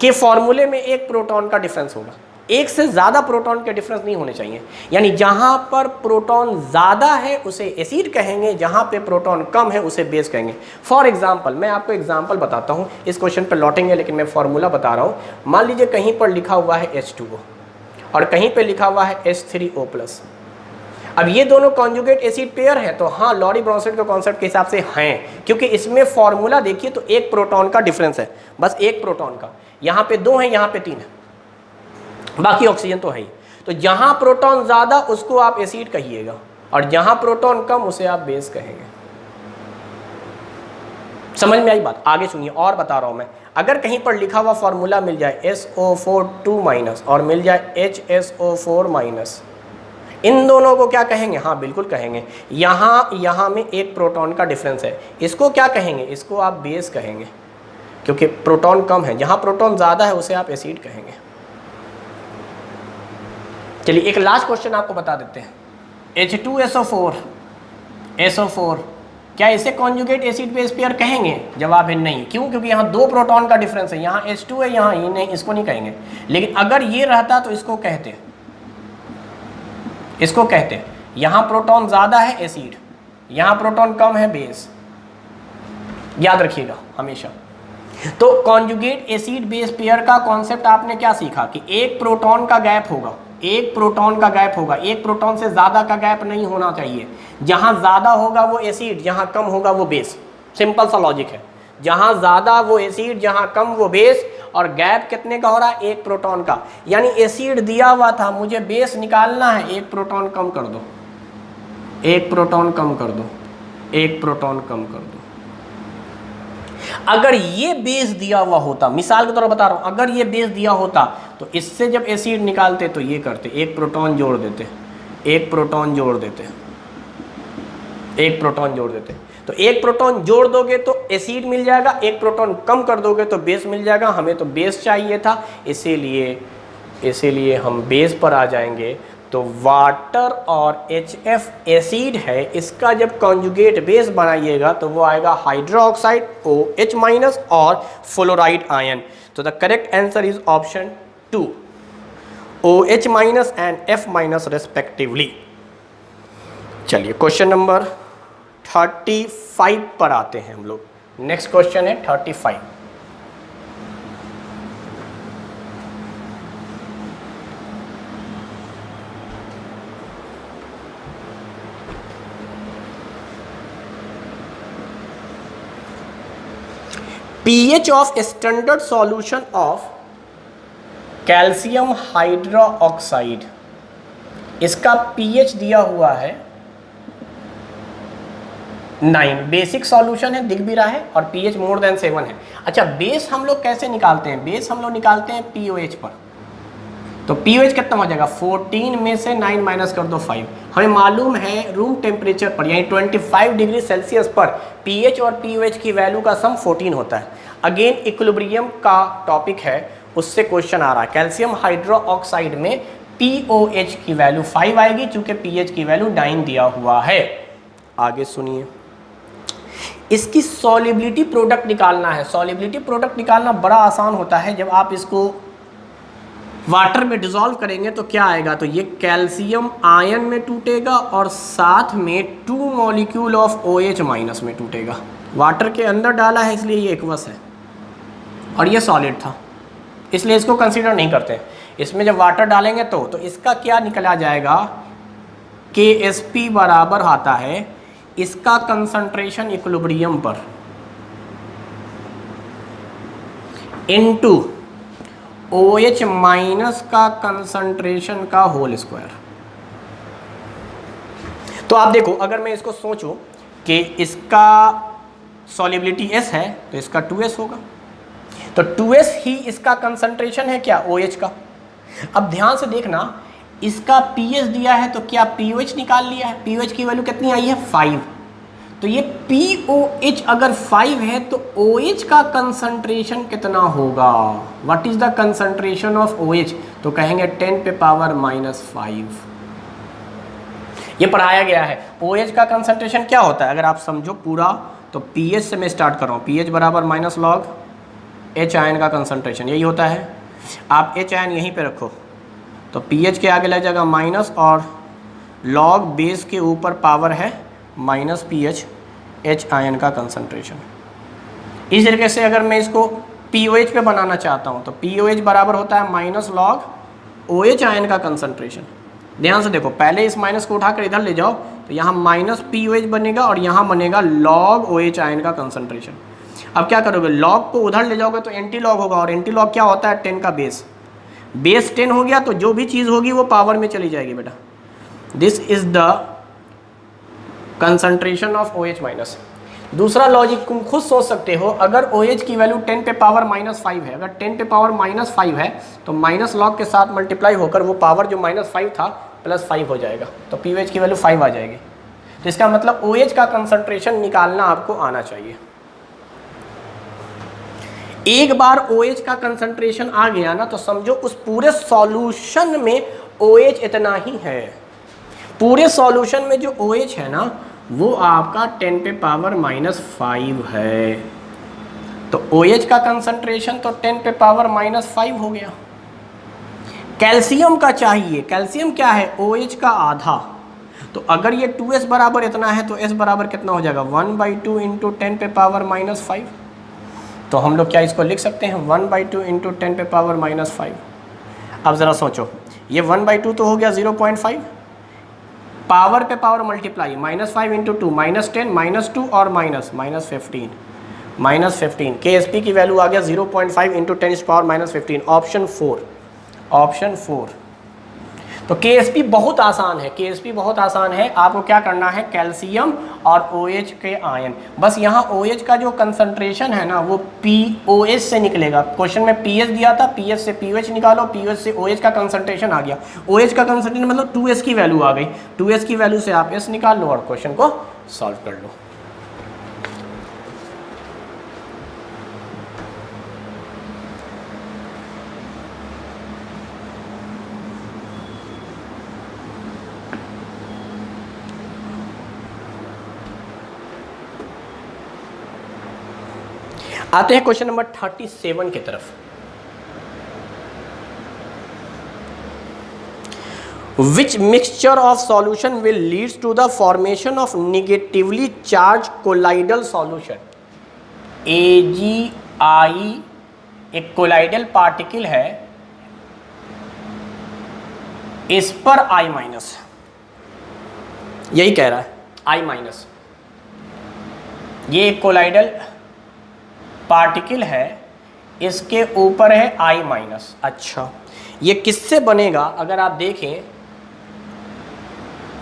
के फॉर्मूले में एक प्रोटॉन का डिफरेंस होगा, एक से ज़्यादा प्रोटॉन के डिफरेंस नहीं होने चाहिए। यानी जहाँ पर प्रोटॉन ज़्यादा है उसे एसिड कहेंगे, जहाँ पे प्रोटॉन कम है उसे बेस कहेंगे। फॉर एग्जांपल, मैं आपको एग्जांपल बताता हूँ, इस क्वेश्चन पर लौटेंगे लेकिन मैं फॉर्मूला बता रहा हूँ। मान लीजिए कहीं पर लिखा हुआ है H2O और कहीं पर लिखा हुआ है H3O+। अब ये दोनों कॉन्जुगेट एसिड पेयर है, तो हाँ लॉरी ब्रोंस्टेड के कॉन्सेप्ट के हिसाब से हैं, क्योंकि इसमें फॉर्मूला देखिए तो एक प्रोटॉन का डिफरेंस है, बस एक प्रोटॉन का। यहाँ पे 2 है, यहाँ पे 3 है, बाकी ऑक्सीजन तो है ही। तो जहाँ प्रोटॉन ज़्यादा उसको आप एसिड कहिएगा, और जहाँ प्रोटॉन कम उसे आप बेस कहेंगे। समझ में आई बात? आगे सुनिए और बता रहा हूँ मैं। अगर कहीं पर लिखा हुआ फॉर्मूला मिल जाए SO4 और मिल जाए HSO4-, इन दोनों को क्या कहेंगे? हाँ बिल्कुल कहेंगे। यहाँ में एक प्रोटॉन का डिफरेंस है, इसको क्या कहेंगे? इसको आप बेस कहेंगे, क्योंकि प्रोटॉन कम है। जहाँ प्रोटॉन ज़्यादा है उसे आप एसिड कहेंगे। चलिए एक लास्ट क्वेश्चन आपको बता देते हैं। H2SO4 SO4 क्या इसे कॉन्जुगेट एसिड बेस पेयर कहेंगे? जवाब है नहीं। क्यों? क्योंकि यहाँ 2 प्रोटॉन का डिफरेंस है, यहाँ H2 है, यहाँ ही नहीं, इसको नहीं कहेंगे। लेकिन अगर ये रहता तो इसको कहते, इसको कहते यहाँ प्रोटॉन ज़्यादा है एसिड, यहाँ प्रोटॉन कम है बेस। याद रखिएगा हमेशा। तो कॉन्जुगेट एसिड बेस पेयर का कॉन्सेप्ट आपने क्या सीखा कि एक प्रोटॉन का गैप होगा, एक प्रोटॉन का गैप होगा, एक प्रोटॉन से ज़्यादा का गैप नहीं होना चाहिए। जहाँ ज़्यादा होगा वो एसिड, जहाँ कम होगा वो बेस। सिंपल सा लॉजिक है। जहाँ ज़्यादा वो एसिड, जहाँ कम वो बेस। और गैप कितने का हो रहा है? एक प्रोटॉन का। यानी एसिड दिया हुआ था, मुझे बेस निकालना है, एक प्रोटॉन कम कर दो, एक प्रोटॉन कम कर दो, एक प्रोटॉन कम कर दो। अगर ये बेस दिया हुआ होता, मिसाल के तौर पर बता रहा हूं, अगर ये बेस दिया होता तो इससे जब एसिड निकालते तो ये करते, एक प्रोटॉन जोड़ देते, एक प्रोटॉन जोड़ देते, एक प्रोटॉन जोड़ देते। तो एक प्रोटॉन जोड़ दोगे तो एसिड मिल जाएगा, एक प्रोटॉन कम कर दोगे तो बेस मिल जाएगा। हमें तो बेस चाहिए था, इसीलिए हम बेस पर आ जाएंगे। तो वाटर और HF एसिड है, इसका जब कॉन्जुगेट बेस बनाइएगा तो वो आएगा हाइड्रोक्साइड OH- और फ्लोराइड आयन। तो the correct answer is option 2, OH- and F- respectively. चलिए क्वेश्चन नंबर 35 पर आते हैं हम लोग। नेक्स्ट क्वेश्चन है 35। pH of standard solution of calcium hydroxide, इसका pH दिया हुआ है 9, बेसिक सॉल्यूशन है, दिख भी रहा है, और pH मोर देन 7 है। अच्छा, बेस हम लोग कैसे निकालते हैं? बेस हम लोग निकालते हैं POH पर। तो POH कितना हो जाएगा? 14 में से 9 माइनस कर दो 5। हमें मालूम है रूम टेम्परेचर पर यानी 25 डिग्री सेल्सियस पर pH और POH की वैल्यू का सम 14 होता है। अगेन इक्विलिब्रियम का टॉपिक है, उससे क्वेश्चन आ रहा है। कैल्शियम हाइड्रोक्साइड में POH की वैल्यू 5 आएगी, चूंकि pH की वैल्यू 9 दिया हुआ है। आगे सुनिए, इसकी सॉल्युबिलिटी प्रोडक्ट निकालना है। सॉल्युबिलिटी प्रोडक्ट निकालना बड़ा आसान होता है। जब आप इसको वाटर में डिसॉल्व करेंगे तो क्या आएगा? तो ये कैल्शियम आयन में टूटेगा और साथ में 2 मॉलिक्यूल ऑफ OH माइनस में टूटेगा। वाटर के अंदर डाला है इसलिए ये एक्वस है, और ये सॉलिड था इसलिए इसको कंसीडर नहीं करते। इसमें जब वाटर डालेंगे तो इसका क्या निकला जाएगा? KSP बराबर आता है इसका कंसंट्रेशन इक्विलिब्रियम पर इनटू OH माइनस का कंसंट्रेशन का होल स्क्वायर। तो आप देखो, अगर मैं इसको सोचूं कि इसका सॉल्युबिलिटी S है तो इसका 2S होगा, तो 2S ही इसका कंसंट्रेशन है क्या? OH का। अब ध्यान से देखना, इसका pH दिया है तो क्या POH निकाल लिया है? POH की वैल्यू कितनी आई है? 5। तो ये POH अगर 5 है तो OH का कंसंट्रेशन कितना होगा? What is the concentration of OH? तो कहेंगे 10 पे पावर -5। ये पढ़ाया गया है। OH का कंसंट्रेशन क्या होता है अगर आप समझो पूरा, तो pH से मैं स्टार्ट कर रहा हूँ। pH बराबर माइनस लॉग H आयन का कंसंट्रेशन, यही होता है। आप H आयन यहीं पे रखो तो pH के आगे लग जाएगा माइनस, और लॉग बेस के ऊपर पावर है माइनस pH H आयन का कंसंट्रेशन। इस तरीके से अगर मैं इसको POH पे बनाना चाहता हूँ तो POH बराबर होता है माइनस लॉग OH आयन का कंसंट्रेशन। ध्यान से देखो, पहले इस माइनस को उठाकर इधर ले जाओ तो यहाँ माइनस POH बनेगा और यहाँ बनेगा लॉग OH आयन का कंसंट्रेशन। अब क्या करोगे? लॉग को उधर ले जाओगे तो एंटी लॉग होगा, और एंटी लॉग क्या होता है? 10 का बेस। बेस 10 हो गया तो जो भी चीज़ होगी वो पावर में चली जाएगी बेटा। This is the concentration of OH minus. दूसरा लॉजिक तुम खुद सोच सकते हो, अगर OH की वैल्यू 10 पे पावर -5 है, अगर 10 पे पावर -5 है तो माइनस लॉग के साथ मल्टीप्लाई होकर वो पावर जो -5 था +5 हो जाएगा, तो POH की वैल्यू 5 आ जाएगी। तो इसका मतलब OH का कंसंट्रेशन निकालना आपको आना चाहिए। एक बार OH का कंसंट्रेशन आ गया ना तो समझो उस पूरे सॉल्यूशन में OH इतना ही है। पूरे सॉल्यूशन में जो OH है ना वो आपका 10 पे पावर -5 है, तो OH का कंसंट्रेशन तो 10 पे पावर -5 हो गया। कैल्शियम का चाहिए, कैल्शियम क्या है? OH का आधा। तो अगर ये 2S बराबर इतना है तो S बराबर कितना हो जाएगा? 1/2 इंटू 10 पे पावर -5। तो हम लोग क्या इसको लिख सकते हैं? 1/2 इंटू 10 पे पावर -5। अब ज़रा सोचो, ये 1/2 तो हो गया 0.5, पावर पे पावर मल्टीप्लाई, -5 इंटू 2 -10 -2 और -15 KSP की वैल्यू आ गया 0.5 इंटू 10 पावर -15। ऑप्शन 4। तो KSP बहुत आसान है, KSP बहुत आसान है। आपको क्या करना है? कैल्शियम और OH के आयन, बस यहाँ OH का जो कंसंट्रेशन है ना वो POH से निकलेगा। क्वेश्चन में pH दिया था, pH से POH निकालो, POH से OH का कंसंट्रेशन आ गया। OH का कंसंट्रेशन मतलब 2S की वैल्यू आ गई, 2S की वैल्यू से आप S निकाल लो और क्वेश्चन को सॉल्व कर लो। आते हैं क्वेश्चन नंबर 37 की तरफ। Which mixture of solution will leads to the formation of negatively charge colloidal solution? AgI एक कोलाइडल पार्टिकल है, इस पर I-, यही कह रहा है I-। ये एक कोलाइडल पार्टिकल है, इसके ऊपर है I माइनस। अच्छा, ये किससे बनेगा? अगर आप देखें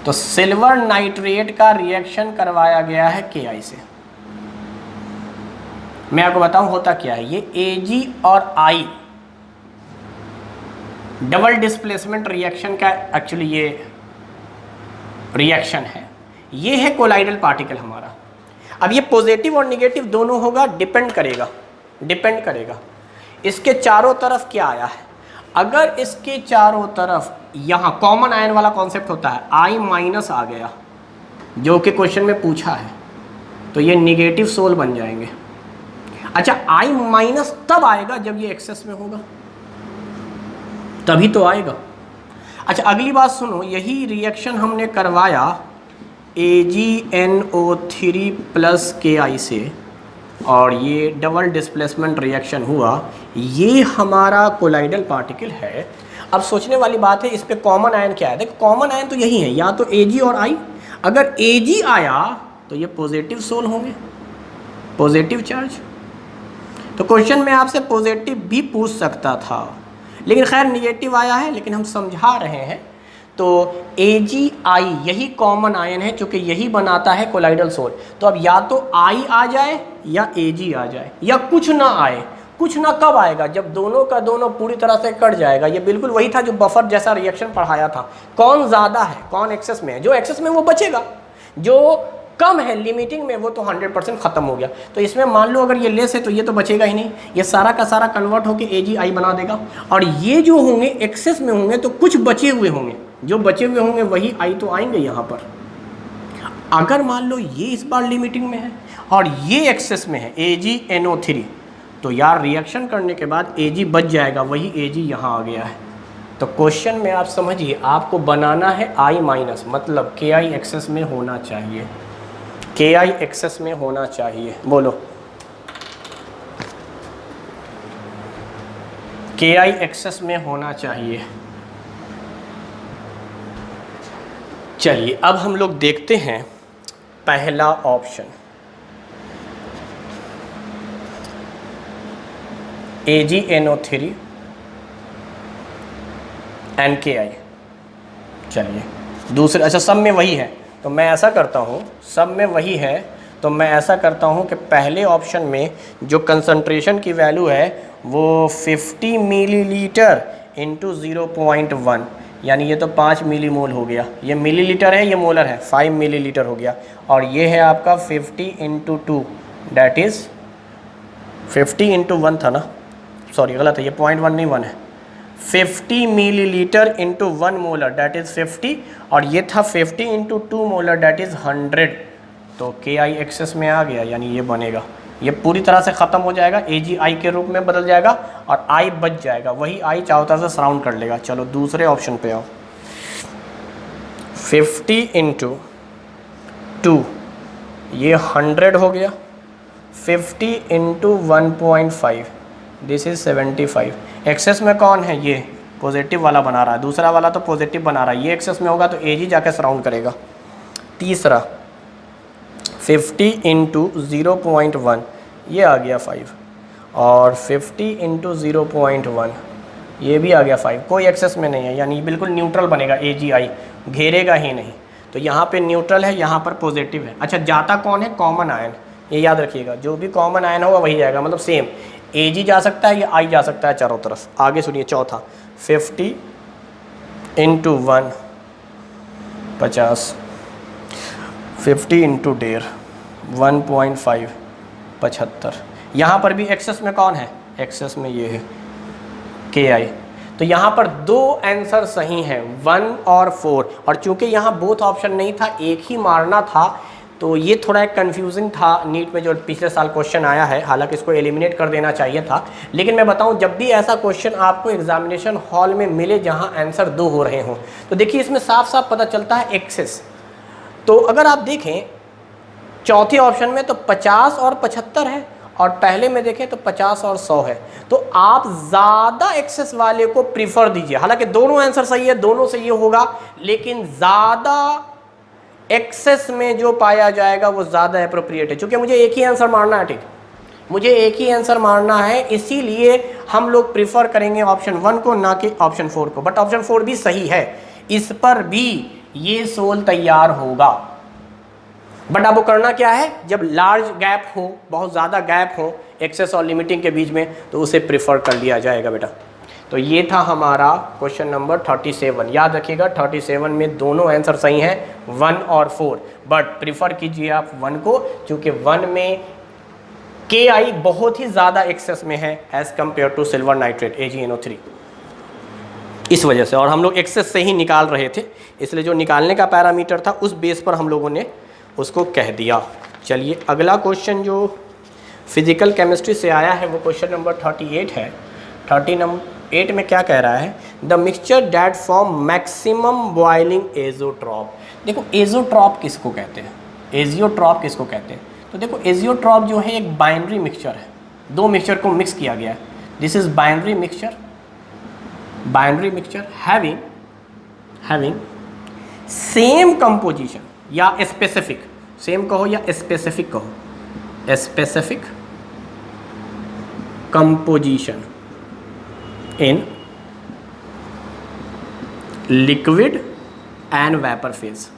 तो सिल्वर नाइट्रेट का रिएक्शन करवाया गया है Ki से। मैं आपको बताऊं होता क्या है, ये Ag और I डबल डिस्प्लेसमेंट रिएक्शन का एक्चुअली ये रिएक्शन है। ये है कोलाइडल पार्टिकल हमारा। अब ये पॉजिटिव और निगेटिव दोनों होगा, डिपेंड करेगा इसके चारों तरफ क्या आया है। अगर इसके चारों तरफ यहाँ कॉमन आयन वाला कॉन्सेप्ट होता है, I माइनस आ गया जो कि क्वेश्चन में पूछा है, तो ये निगेटिव सोल बन जाएंगे। अच्छा, I माइनस तब आएगा जब ये एक्सेस में होगा, तभी तो आएगा। अच्छा, अगली बात सुनो, यही रिएक्शन हमने करवाया AgNO3 प्लस Ki से, और ये डबल डिस्प्लेसमेंट रिएक्शन हुआ। ये हमारा कोलाइडल पार्टिकल है। अब सोचने वाली बात है, इस पे कॉमन आयन क्या है? देखो, कॉमन आयन तो यही है, या तो Ag और I। अगर Ag आया तो ये पॉजिटिव सोल होंगे, पॉजिटिव चार्ज। तो क्वेश्चन में आपसे पॉजिटिव भी पूछ सकता था, लेकिन खैर निगेटिव आया है, लेकिन हम समझा रहे हैं। तो AgI यही कॉमन आयन है, क्योंकि यही बनाता है कोलाइडल सोल। तो अब या तो I आ जाए या Ag आ जाए, या कुछ ना आए। कुछ ना कब आएगा? जब दोनों का दोनों पूरी तरह से कट जाएगा। ये बिल्कुल वही था जो बफर जैसा रिएक्शन पढ़ाया था। कौन ज़्यादा है, कौन एक्सेस में है? जो एक्सेस में वो बचेगा, जो कम है लिमिटिंग में वो तो 100% ख़त्म हो गया। तो इसमें मान लो अगर ये लेस है तो ये तो बचेगा ही नहीं, ये सारा का सारा कन्वर्ट होकर AgI बना देगा। और ये जो होंगे एक्सेस में होंगे तो कुछ बचे हुए होंगे, जो बचे हुए होंगे वही I तो आएंगे यहाँ पर। अगर मान लो ये इस बार लिमिटिंग में है और ये एक्सेस में है AgNO3, तो यार रिएक्शन करने के बाद Ag बच जाएगा, वही Ag यहाँ आ गया है। तो क्वेश्चन में आप समझिए, आपको बनाना है I माइनस, मतलब Ki एक्सेस में होना चाहिए, Ki एक्सेस में होना चाहिए। बोलो, Ki एक्सेस में होना चाहिए। चलिए अब हम लोग देखते हैं पहला ऑप्शन, AgNO3 and Ki। चलिए दूसरे, अच्छा सब में वही है तो मैं ऐसा करता हूँ, सब में वही है तो मैं ऐसा करता हूँ कि पहले ऑप्शन में जो कंसंट्रेशन की वैल्यू है वो 50 मिलीलीटर इंटू 0.1, यानी ये तो 5 मिलीमोल हो गया। ये मिलीलीटर है, ये मोलर है, 5 मिलीलीटर हो गया। और ये है आपका 50 इंटू 2, डैट इज़ 50 इंटू 1 था ना, सॉरी गलत है, ये 0.1 नहीं 1 है। 50 millilitre into 1 molar that is 50, और ये था 50 इंटू 2 मोलर डैट इज़ 100। तो Ki एक्सेस में आ गया, यानी ये बनेगा, ये पूरी तरह से ख़त्म हो जाएगा, AgI के रूप में बदल जाएगा और I बच जाएगा, वही I चारों तरह से सराउंड कर लेगा। चलो दूसरे ऑप्शन पे आओ, 50 इंटू 2, ये 100 हो गया। 50 इंटू 1.5, दिस इज़ 75। एक्सेस में कौन है? ये पॉजिटिव वाला बना रहा है, दूसरा वाला तो पॉजिटिव बना रहा है। ये एक्सेस में होगा तो Ag जाके सराउंड करेगा। तीसरा 50 इंटू 0.1, ये आ गया 5, और 50 इंटू 0.1 ये भी आ गया 5। कोई एक्सेस में नहीं है, यानी बिल्कुल न्यूट्रल बनेगा, AgI घेरेगा ही नहीं। तो यहाँ पे न्यूट्रल है, यहाँ पर पॉजिटिव है। अच्छा, जाता कौन है? कॉमन आयन, ये याद रखिएगा, जो भी कॉमन आयन होगा वही जाएगा, मतलब सेम Ag जा सकता है या I जा सकता है चारों तरफ। आगे सुनिए चौथा, 50 इंटू 1 50, 50 इंटू 1.5 1.5 75। यहाँ पर भी एक्सेस में कौन है? एक्सेस में ये है Ki। तो यहाँ पर दो आंसर सही हैं, 1 और 4। और चूंकि यहाँ बोथ ऑप्शन नहीं था, एक ही मारना था, तो ये थोड़ा एक कन्फ्यूजिंग था नीट में जो पिछले साल क्वेश्चन आया है। हालांकि इसको एलिमिनेट कर देना चाहिए था, लेकिन मैं बताऊं, जब भी ऐसा क्वेश्चन आपको एग्जामिनेशन हॉल में मिले जहां आंसर 2 हो रहे हों, तो देखिए इसमें साफ साफ पता चलता है एक्सेस। तो अगर आप देखें चौथे ऑप्शन में तो 50 और 75 है, और पहले में देखें तो 50 और 100 है। तो आप ज़्यादा एक्सेस वाले को प्रीफर दीजिए। हालांकि दोनों आंसर सही है, दोनों से ये होगा, लेकिन ज़्यादा एक्सेस में जो पाया जाएगा वो ज़्यादा अप्रोप्रिएट है, क्योंकि मुझे एक ही आंसर मारना है, ठीक। मुझे एक ही आंसर मारना है, इसीलिए हम लोग प्रिफर करेंगे ऑप्शन 1 को, ना कि ऑप्शन 4 को। बट ऑप्शन 4 भी सही है, इस पर भी ये सोल तैयार होगा। बट अब वो करना क्या है, जब लार्ज गैप हो, बहुत ज़्यादा गैप हो एक्सेस और लिमिटिंग के बीच में, तो उसे प्रिफर कर लिया जाएगा बेटा। तो ये था हमारा क्वेश्चन नंबर 37। याद रखिएगा 37 में दोनों आंसर सही हैं, 1 और 4। बट प्रिफर कीजिए आप 1 को, क्योंकि 1 में KI बहुत ही ज़्यादा एक्सेस में है as compare to silver nitrate AgNO3, इस वजह से। और हम लोग एक्सेस से ही निकाल रहे थे, इसलिए जो निकालने का पैरामीटर था उस बेस पर हम लोगों ने उसको कह दिया। चलिए अगला क्वेश्चन जो फिजिकल केमिस्ट्री से आया है वो क्वेश्चन नंबर 38 है। 38 में क्या कह रहा है, the mixture that form maximum boiling azeotrope. देखो एजोट्रॉप किसको कहते हैं, एजियोट्रॉप किसको कहते हैं? तो देखो एजियोट्रॉप जो है एक बाइनरी मिक्सचर है, दो मिक्सचर को मिक्स किया गया है। This is binary mixture, binary mixture having same composition या स्पेसिफिक, सेम कहो या स्पेसिफिक कहो, specific composition in liquid and vapour phase.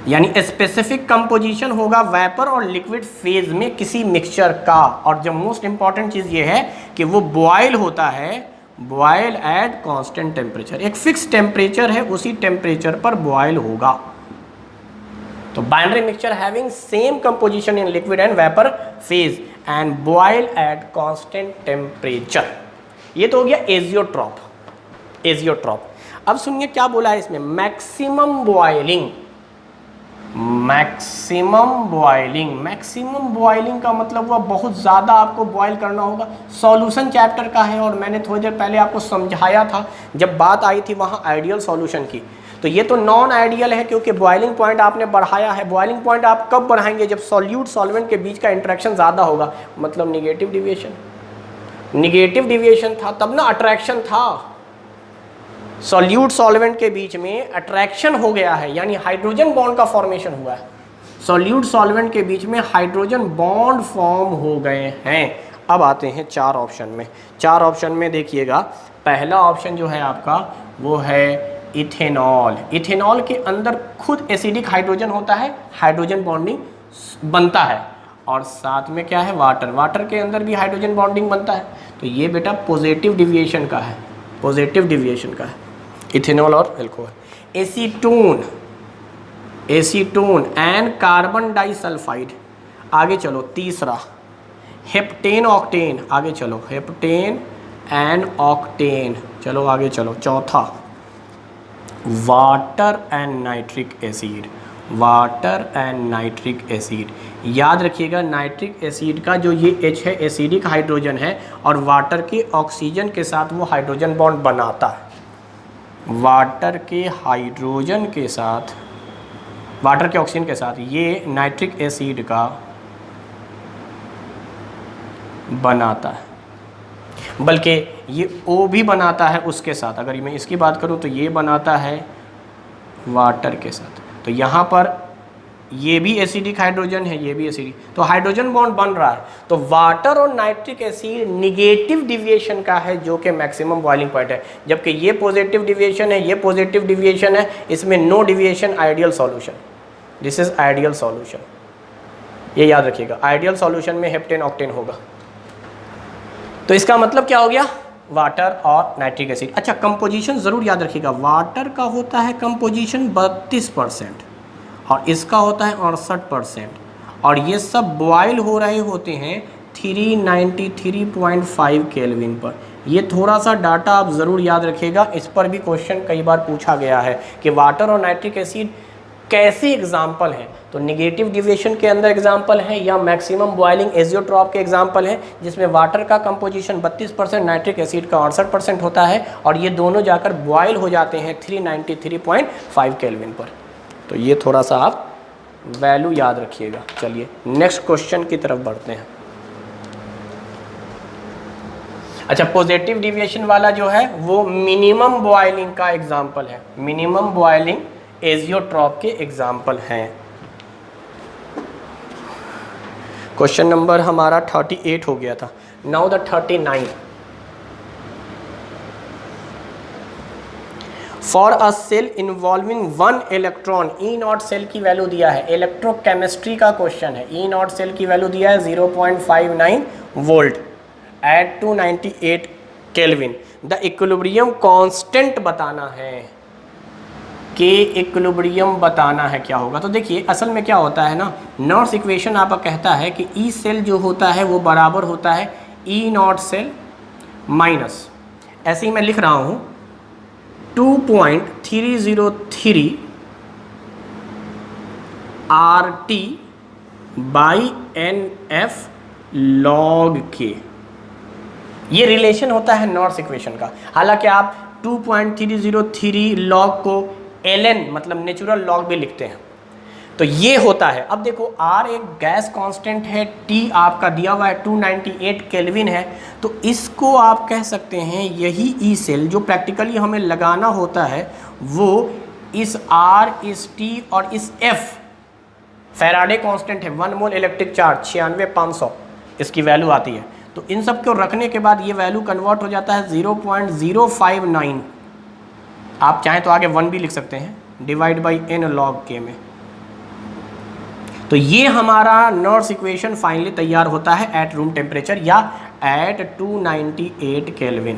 यानी स्पेसिफिक कंपोजिशन होगा वेपर और लिक्विड फेज में किसी मिक्सचर का। और जो मोस्ट इंपॉर्टेंट चीज ये है कि वो बॉयल होता है, बॉयल एट कांस्टेंट टेम्परेचर, एक फिक्स टेम्परेचर है, उसी टेम्परेचर पर बॉयल होगा। तो binary mixture having same composition in liquid and vapour phase and boil at constant temperature, ये तो हो गया एजियोट्रॉप। एजियोट्रॉप अब सुनिए क्या बोला है इसमें, maximum boiling. Maximum boiling, maximum boiling का मतलब हुआ बहुत ज़्यादा आपको बॉयल करना होगा। सॉल्यूशन चैप्टर का है और मैंने थोड़ी देर पहले आपको समझाया था जब बात आई थी वहाँ आइडियल सॉल्यूशन की। तो ये तो नॉन आइडियल है क्योंकि बॉइलिंग पॉइंट आपने बढ़ाया है। बॉइलिंग पॉइंट आप कब बढ़ाएंगे, जब सॉल्यूट सॉल्वेंट के बीच का इंटरेक्शन ज़्यादा होगा, मतलब निगेटिव डिविएशन। निगेटिव डिविएशन था तब ना अट्रैक्शन था, सॉल्यूट सॉल्वेंट के बीच में अट्रैक्शन हो गया है, यानी हाइड्रोजन बॉन्ड का फॉर्मेशन हुआ है। सॉल्यूट सॉल्वेंट के बीच में हाइड्रोजन बॉन्ड फॉर्म हो गए हैं। अब आते हैं 4 ऑप्शन में। 4 ऑप्शन में देखिएगा, पहला ऑप्शन जो है आपका वो है इथेनॉल। इथेनॉल के अंदर खुद एसिडिक हाइड्रोजन होता है, हाइड्रोजन बॉन्डिंग बनता है, और साथ में क्या है वाटर, वाटर के अंदर भी हाइड्रोजन बॉन्डिंग बनता है। तो ये बेटा पॉजिटिव डिविएशन का है, पॉजिटिव डिविएशन का है इथेनॉल और alcohol. Acetone, acetone and carbon disulphide. आगे चलो तीसरा हेप्टेन ऑक्टेन, आगे चलो हेप्टेन एंड ऑक्टेन। चलो आगे चलो चौथा water and nitric acid, water and nitric acid. याद रखिएगा नाइट्रिक एसिड का जो ये H है एसिडिक हाइड्रोजन है, और वाटर के ऑक्सीजन के साथ वो हाइड्रोजन बॉन्ड बनाता है। वाटर के हाइड्रोजन के साथ, वाटर के ऑक्सीजन के साथ ये नाइट्रिक एसिड का बनाता है, बल्कि ये O भी बनाता है उसके साथ। अगर मैं इसकी बात करूँ तो ये बनाता है वाटर के साथ, तो यहाँ पर ये भी एसिडिक हाइड्रोजन है, ये भी एसिडिक, तो हाइड्रोजन बॉन्ड बन रहा है। तो वाटर और नाइट्रिक एसिड निगेटिव डिविएशन का है जो कि मैक्सिमम बॉइलिंग पॉइंट है, जबकि ये पॉजिटिव डिविएशन है, ये पॉजिटिव डिविएशन है, इसमें no deviation, ideal solution. This is ideal solution, ये याद रखिएगा। आइडियल सॉल्यूशन में हेप्टेन ऑक्टेन होगा। तो इसका मतलब क्या हो गया, वाटर और नाइट्रिक एसिड। अच्छा कंपोजिशन ज़रूर याद रखिएगा, वाटर का होता है कंपोजिशन 32% और इसका होता है 68%, और ये सब बॉयल हो रहे होते हैं 393.5 केल्विन पर। ये थोड़ा सा डाटा आप ज़रूर याद रखिएगा, इस पर भी क्वेश्चन कई बार पूछा गया है कि वाटर और नाइट्रिक एसिड कैसे एग्जाम्पल हैं। तो निगेटिव डिविएशन के अंदर एग्जाम्पल है, या मैक्सिमम बॉइलिंग एजियोट्रॉप के एग्जाम्पल हैं, जिसमें वाटर का कंपोजिशन 32%, नाइट्रिक एसिड का 68% होता है, और ये दोनों जाकर बॉयल हो जाते हैं 393.5 केल्विन पर। तो ये थोड़ा सा आप वैल्यू याद रखिएगा। चलिए नेक्स्ट क्वेश्चन की तरफ बढ़ते हैं। अच्छा पॉजिटिव डिविएशन वाला जो है वो मिनिमम बॉइलिंग का एग्जाम्पल है, मिनिमम बॉइलिंग एजियोट्रॉप के एग्जाम्पल हैं। क्वेश्चन नंबर हमारा 38 हो गया था। Now the 39। For a cell involving 1 electron, E nought cell की वैल्यू दिया है, इलेक्ट्रोकेमिस्ट्री का क्वेश्चन है। ई नॉट सेल की वैल्यू दिया है 0.59 volt at 298 kelvin. The equilibrium constant बताना है, के इक्विलिब्रियम बताना है क्या होगा। तो देखिए असल में क्या होता है ना, नॉट्स इक्वेशन आपका कहता है कि ई सेल जो होता है वो बराबर होता है ई नॉट सेल माइनस, ऐसे ही मैं लिख रहा हूँ 2.303 RT by NF log K। ये रिलेशन होता है नॉट्स इक्वेशन का। हालांकि आप 2.303 log को ln मतलब नेचुरल लॉग भी लिखते हैं। तो ये होता है। अब देखो R एक गैस कांस्टेंट है, T आपका दिया हुआ है 298 केल्विन है, तो इसको आप कह सकते हैं यही ई सेल जो प्रैक्टिकली हमें लगाना होता है वो इस R, इस T और इस F, फैराडे कांस्टेंट है 1 मोल इलेक्ट्रिक चार्ज 96,500 इसकी वैल्यू आती है। तो इन सब को रखने के बाद ये वैल्यू कन्वर्ट हो जाता है 0.059, आप चाहें तो आगे 1 भी लिख सकते हैं, divide by n log K में। तो ये हमारा नॉट्स इक्वेशन फाइनली तैयार होता है एट रूम टेम्परेचर या एट 298 केल्विन।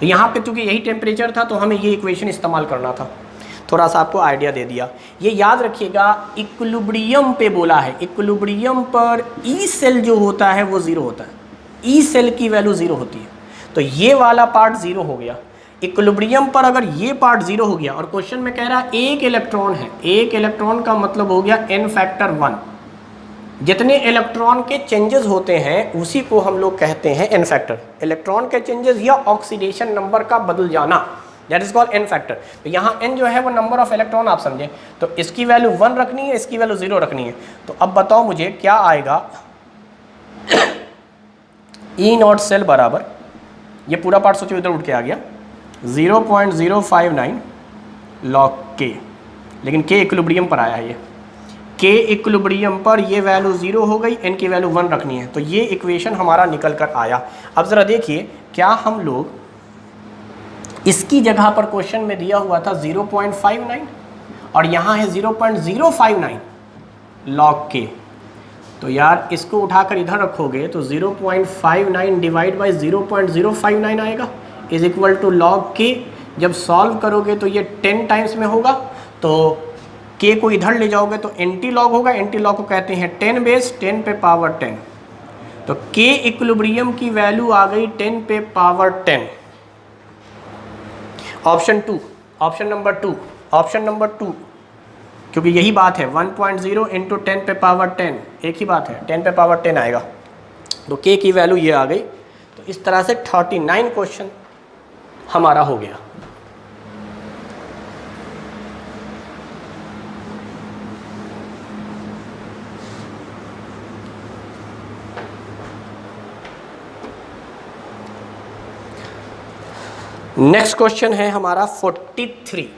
तो यहाँ पे चूँकि यही टेम्परेचर था तो हमें ये इक्वेशन इस्तेमाल करना था। थोड़ा सा आपको आइडिया दे दिया। ये याद रखिएगा इक्विलिब्रियम पे बोला है, इक्विलिब्रियम पर ई सेल जो होता है वो ज़ीरो होता है, ई सेल की वैल्यू ज़ीरो होती है। तो ये वाला पार्ट ज़ीरो हो गया। इक्विलिब्रियम पर अगर ये पार्ट ज़ीरो हो गया और क्वेश्चन में कह रहा है एक इलेक्ट्रॉन है, एक इलेक्ट्रॉन का मतलब हो गया n फैक्टर 1। जितने इलेक्ट्रॉन के चेंजेस होते हैं उसी को हम लोग कहते हैं n फैक्टर। इलेक्ट्रॉन के चेंजेस या ऑक्सीडेशन नंबर का बदल जाना, that is called n factor. तो यहाँ n जो है वो नंबर ऑफ इलेक्ट्रॉन आप समझे, तो इसकी वैल्यू 1 रखनी है, इसकी वैल्यू 0 रखनी है। तो अब बताओ मुझे क्या आएगा। ई नॉट सेल बराबर, ये पूरा पार्ट सोचो इधर उठ के आ गया 0.059 log K, लेकिन K इक्विलिब्रियम पर आया है। ये K इक्विलिब्रियम पर ये वैल्यू 0 हो गई, n की वैल्यू 1 रखनी है। तो ये इक्वेशन हमारा निकल कर आया। अब ज़रा देखिए क्या हम लोग इसकी जगह पर क्वेश्चन में दिया हुआ था 0.59 और यहाँ है 0.059 log K। तो यार इसको उठाकर इधर रखोगे तो 0.59 डिवाइड बाई 0.059 आएगा is equal to log K। जब सॉल्व करोगे तो ये 10 टाइम्स में होगा, तो K को इधर ले जाओगे तो एंटी लॉग होगा। एंटी लॉग को कहते हैं 10 बेस 10 पे पावर 10। तो K इक्विलिब्रियम की वैल्यू आ गई 10 पे पावर 10। ऑप्शन नंबर 2, क्योंकि यही बात है 1.0 इंटू 10 पे पावर 10, एक ही बात है, 10 पे पावर 10 आएगा। तो K की वैल्यू ये आ गई। तो इस तरह से 39 क्वेश्चन हमारा हो गया। नेक्स्ट क्वेश्चन है हमारा 43।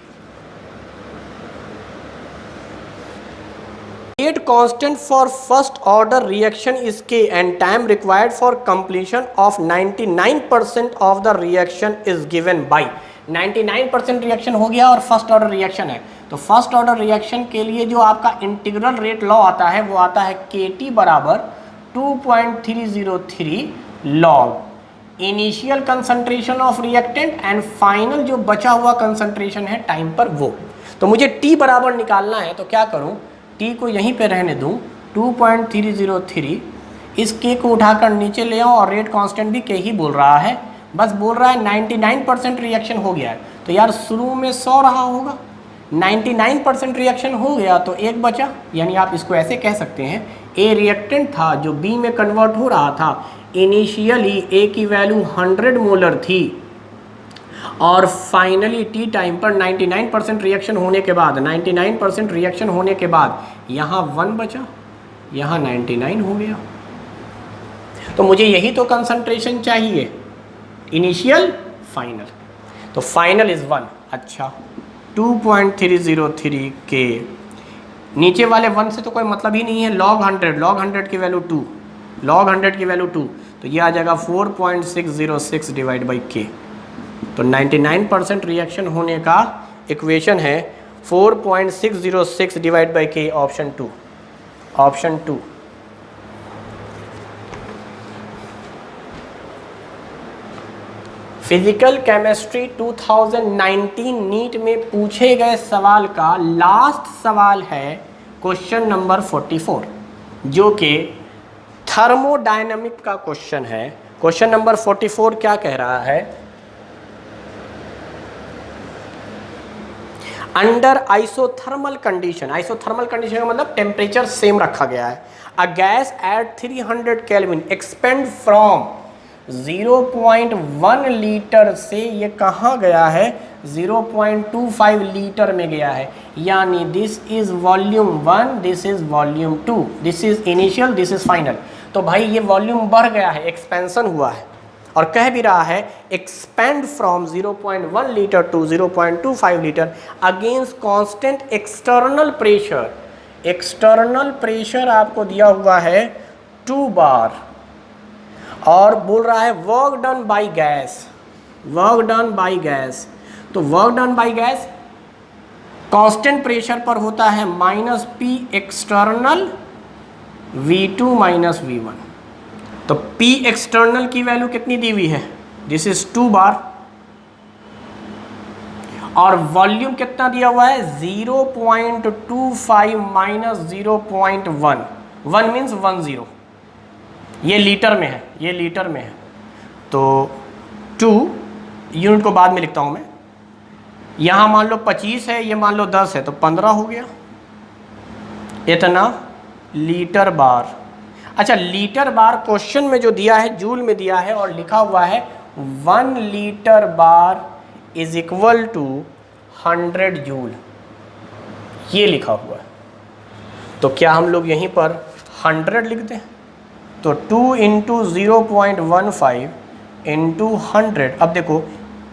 Rate constant for first order reaction is K and time required for completion of 99% of the reaction is given by। 99% reaction हो गया और फर्स्ट ऑर्डर रिएक्शन है। तो फर्स्ट ऑर्डर रिएक्शन के लिए जो आपका इंटीग्रल रेट लॉ आता है वो आता है KT बराबर 2.303 log initial concentration of reactant and final जो बचा हुआ कंसंट्रेशन है टाइम पर वो। तो मुझे T बराबर निकालना है, तो क्या करूं, T को यहीं पे रहने दूं 2.303, इस K को उठाकर नीचे ले आओ और रेट कांस्टेंट भी K ही बोल रहा है, बस बोल रहा है 99% रिएक्शन हो गया है। तो यार शुरू में 100 रहा होगा, 99% रिएक्शन हो गया तो एक बचा, यानी आप इसको ऐसे कह सकते हैं A रिएक्टेंट था जो B में कन्वर्ट हो रहा था। इनिशियली A की वैल्यू 100 मोलर थी और फाइनली T टाइम पर 99% रिएक्शन होने के बाद, 99% रिएक्शन होने के बाद यहाँ 1 बचा, यहाँ 99 हो गया। तो मुझे यही तो कंसंट्रेशन चाहिए, इनिशियल फाइनल। तो फाइनल इज़ 1। अच्छा 2.303 के नीचे वाले 1 से तो कोई मतलब ही नहीं है। log 100 की वैल्यू 2, log 100 की वैल्यू 2, तो ये आ जाएगा 4.606 डिवाइड बाई के। तो 99% रिएक्शन होने का इक्वेशन है 4.606 divide by K, option 2, option 2। Physical chemistry 2019 NEET में पूछे गए सवाल का लास्ट सवाल है क्वेश्चन नंबर 44, जो कि थर्मोडायनामिक का क्वेश्चन है। क्वेश्चन नंबर 44 क्या कह रहा है? Under isothermal condition, isothermal condition का मतलब टेम्परेचर सेम रखा गया है, a gas at 300 kelvin expand from 0.1 litre से ये कहाँ गया है? 0.25 लीटर में गया है। यानी this is volume 1, this is volume 2, this is initial, this is final. तो भाई ये वॉल्यूम बढ़ गया है, एक्सपेंशन हुआ है, और कह भी रहा है expand from 0.1 litre to 0.25 litre against constant external pressure. External pressure आपको दिया हुआ है 2 बार, और बोल रहा है work done by gas, work done by gas. तो work done by gas constant pressure पर होता है -P एक्सटर्नल V2 - V1। तो P एक्सटर्नल की वैल्यू कितनी दी हुई है? दिस इज 2 बार, और वॉल्यूम कितना दिया हुआ है? 0.25 - 0.1, 1 मीन्स 10, ये लीटर में है, ये लीटर में है। तो 2 यूनिट को बाद में लिखता हूँ मैं, यहाँ मान लो 25 है, ये मान लो 10 है, तो 15 हो गया, इतना लीटर बार। अच्छा, लीटर बार क्वेश्चन में जो दिया है जूल में दिया है, और लिखा हुआ है 1 litre bar is equal to 100 joule, ये लिखा हुआ है। तो क्या हम लोग यहीं पर 100 लिख दें? तो 2 × 0.15 × 100। अब देखो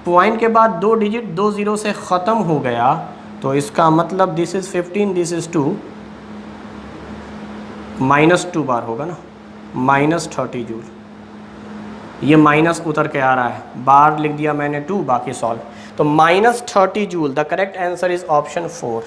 पॉइंट के बाद 2 डिजिट 2 0 से ख़त्म हो गया, तो इसका मतलब दिस इज़ 15, दिस इज़ 2, -2 बार होगा ना, -30 जूल। ये माइनस उतर के आ रहा है, बार लिख दिया मैंने 2, बाकी सॉल्व। तो -30 joule, the correct answer is option 4।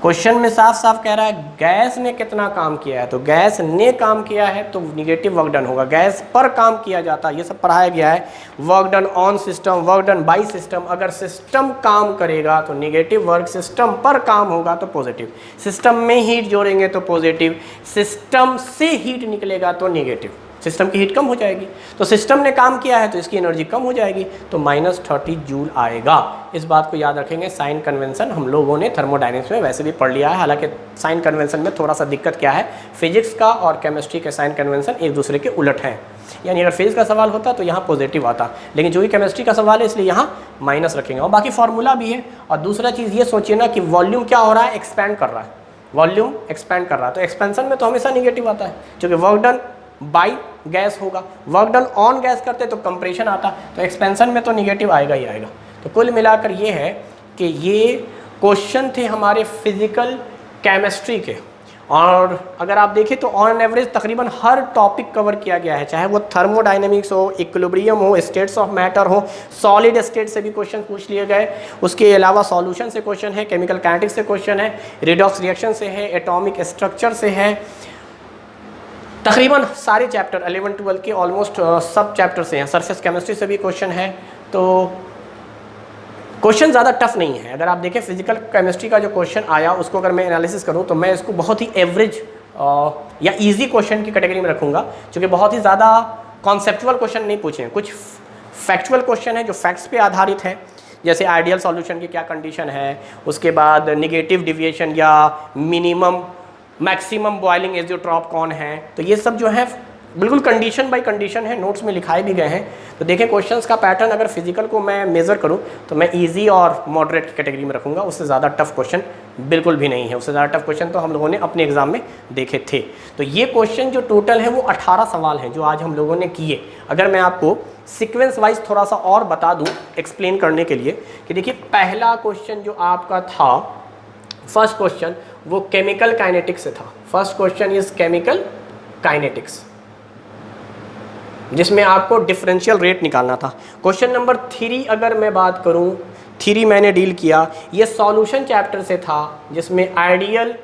Question में साफ साफ कह रहा है गैस ने कितना काम किया है, तो गैस ने काम किया है तो निगेटिव वर्क डन होगा। गैस पर काम किया जाता है, ये सब पढ़ाया गया है। Work done on system, work done by system. अगर सिस्टम काम करेगा तो निगेटिव वर्क, सिस्टम पर काम होगा तो पॉजिटिव। सिस्टम में हीट जोड़ेंगे तो पॉजिटिव, सिस्टम से हीट निकलेगा तो निगेटिव, सिस्टम की हीट कम हो जाएगी। तो सिस्टम ने काम किया है तो इसकी एनर्जी कम हो जाएगी, तो -30 जूल आएगा। इस बात को याद रखेंगे। साइन कन्वेंशन हम लोगों ने थर्मोडायनेमिक्स में वैसे भी पढ़ लिया है, हालांकि साइन कन्वेंशन में थोड़ा सा दिक्कत क्या है, फिजिक्स का और केमिस्ट्री के साइन कन्वेंशन एक दूसरे के उलट हैं। यानी अगर फिजिक्स का सवाल होता तो यहाँ पॉजिटिव आता, लेकिन जो ही केमिस्ट्री का सवाल है इसलिए यहाँ माइनस रखेंगे, और बाकी फार्मूला भी है। और दूसरा चीज़ ये सोचिए ना कि वॉल्यूम क्या हो रहा है, एक्सपैंड कर रहा है, वॉल्यूम एक्सपैंड कर रहा है, तो एक्सपेंशन में तो हमेशा निगेटिव आता है, क्योंकि वर्क डन बाई गैस होगा। वर्क डन ऑन गैस करते तो कंप्रेशन आता, तो एक्सपेंशन में तो निगेटिव आएगा ही आएगा। तो कुल मिलाकर ये है कि ये क्वेश्चन थे हमारे फिजिकल केमिस्ट्री के, और अगर आप देखें तो ऑन एवरेज तकरीबन हर टॉपिक कवर किया गया है, चाहे वो थर्मोडायनेमिक्स हो, इक्विलिब्रियम हो, स्टेट्स ऑफ मैटर हो, सॉलिड स्टेट से भी क्वेश्चन पूछ लिए गए। उसके अलावा सॉल्यूशन से क्वेश्चन है, केमिकल काइनेटिक्स से क्वेश्चन है, रिडॉक्स रिएक्शन से है, एटॉमिक स्ट्रक्चर से है, तकरीबन सारे चैप्टर 11-12 के ऑलमोस्ट सब चैप्टर से हैं। सरफेस केमिस्ट्री से भी क्वेश्चन है, तो क्वेश्चन ज़्यादा टफ नहीं है। अगर आप देखें फिजिकल केमिस्ट्री का जो क्वेश्चन आया उसको अगर मैं एनालिसिस करूं तो मैं इसको बहुत ही एवरेज या इजी क्वेश्चन की कैटेगरी में रखूंगा, क्योंकि बहुत ही ज़्यादा कॉन्सेप्चुअल क्वेश्चन नहीं पूछे हैं। कुछ फैक्चुअल क्वेश्चन है जो फैक्ट्स पे आधारित है, जैसे आइडियल सॉल्यूशन की क्या कंडीशन है, उसके बाद निगेटिव डिविएशन या मिनिमम मैक्सिमम बॉइलिंग एजियोट्रॉप कौन है, तो ये सब जो है बिल्कुल कंडीशन बाय कंडीशन है, नोट्स में लिखाए भी गए हैं। तो देखें क्वेश्चंस का पैटर्न अगर फिजिकल को मैं मेज़र करूं तो मैं इजी और मॉडरेट की कैटेगरी में रखूंगा, उससे ज़्यादा टफ क्वेश्चन बिल्कुल भी नहीं है। उससे ज़्यादा टफ क्वेश्चन तो हम लोगों ने अपने एग्जाम में देखे थे। तो ये क्वेश्चन जो टोटल है वो 18 सवाल हैं जो आज हम लोगों ने किए। अगर मैं आपको सीक्वेंस वाइज थोड़ा सा और बता दूँ एक्सप्लेन करने के लिए, कि देखिए पहला क्वेश्चन जो आपका था, फर्स्ट क्वेश्चन वो केमिकल काइनेटिक्स से था। First question is chemical kinetics, जिसमें आपको डिफरेंशियल रेट निकालना था। क्वेश्चन नंबर 3 अगर मैं बात करूं, 3 मैंने डील किया, ये सॉल्यूशन चैप्टर से था जिसमें आइडियल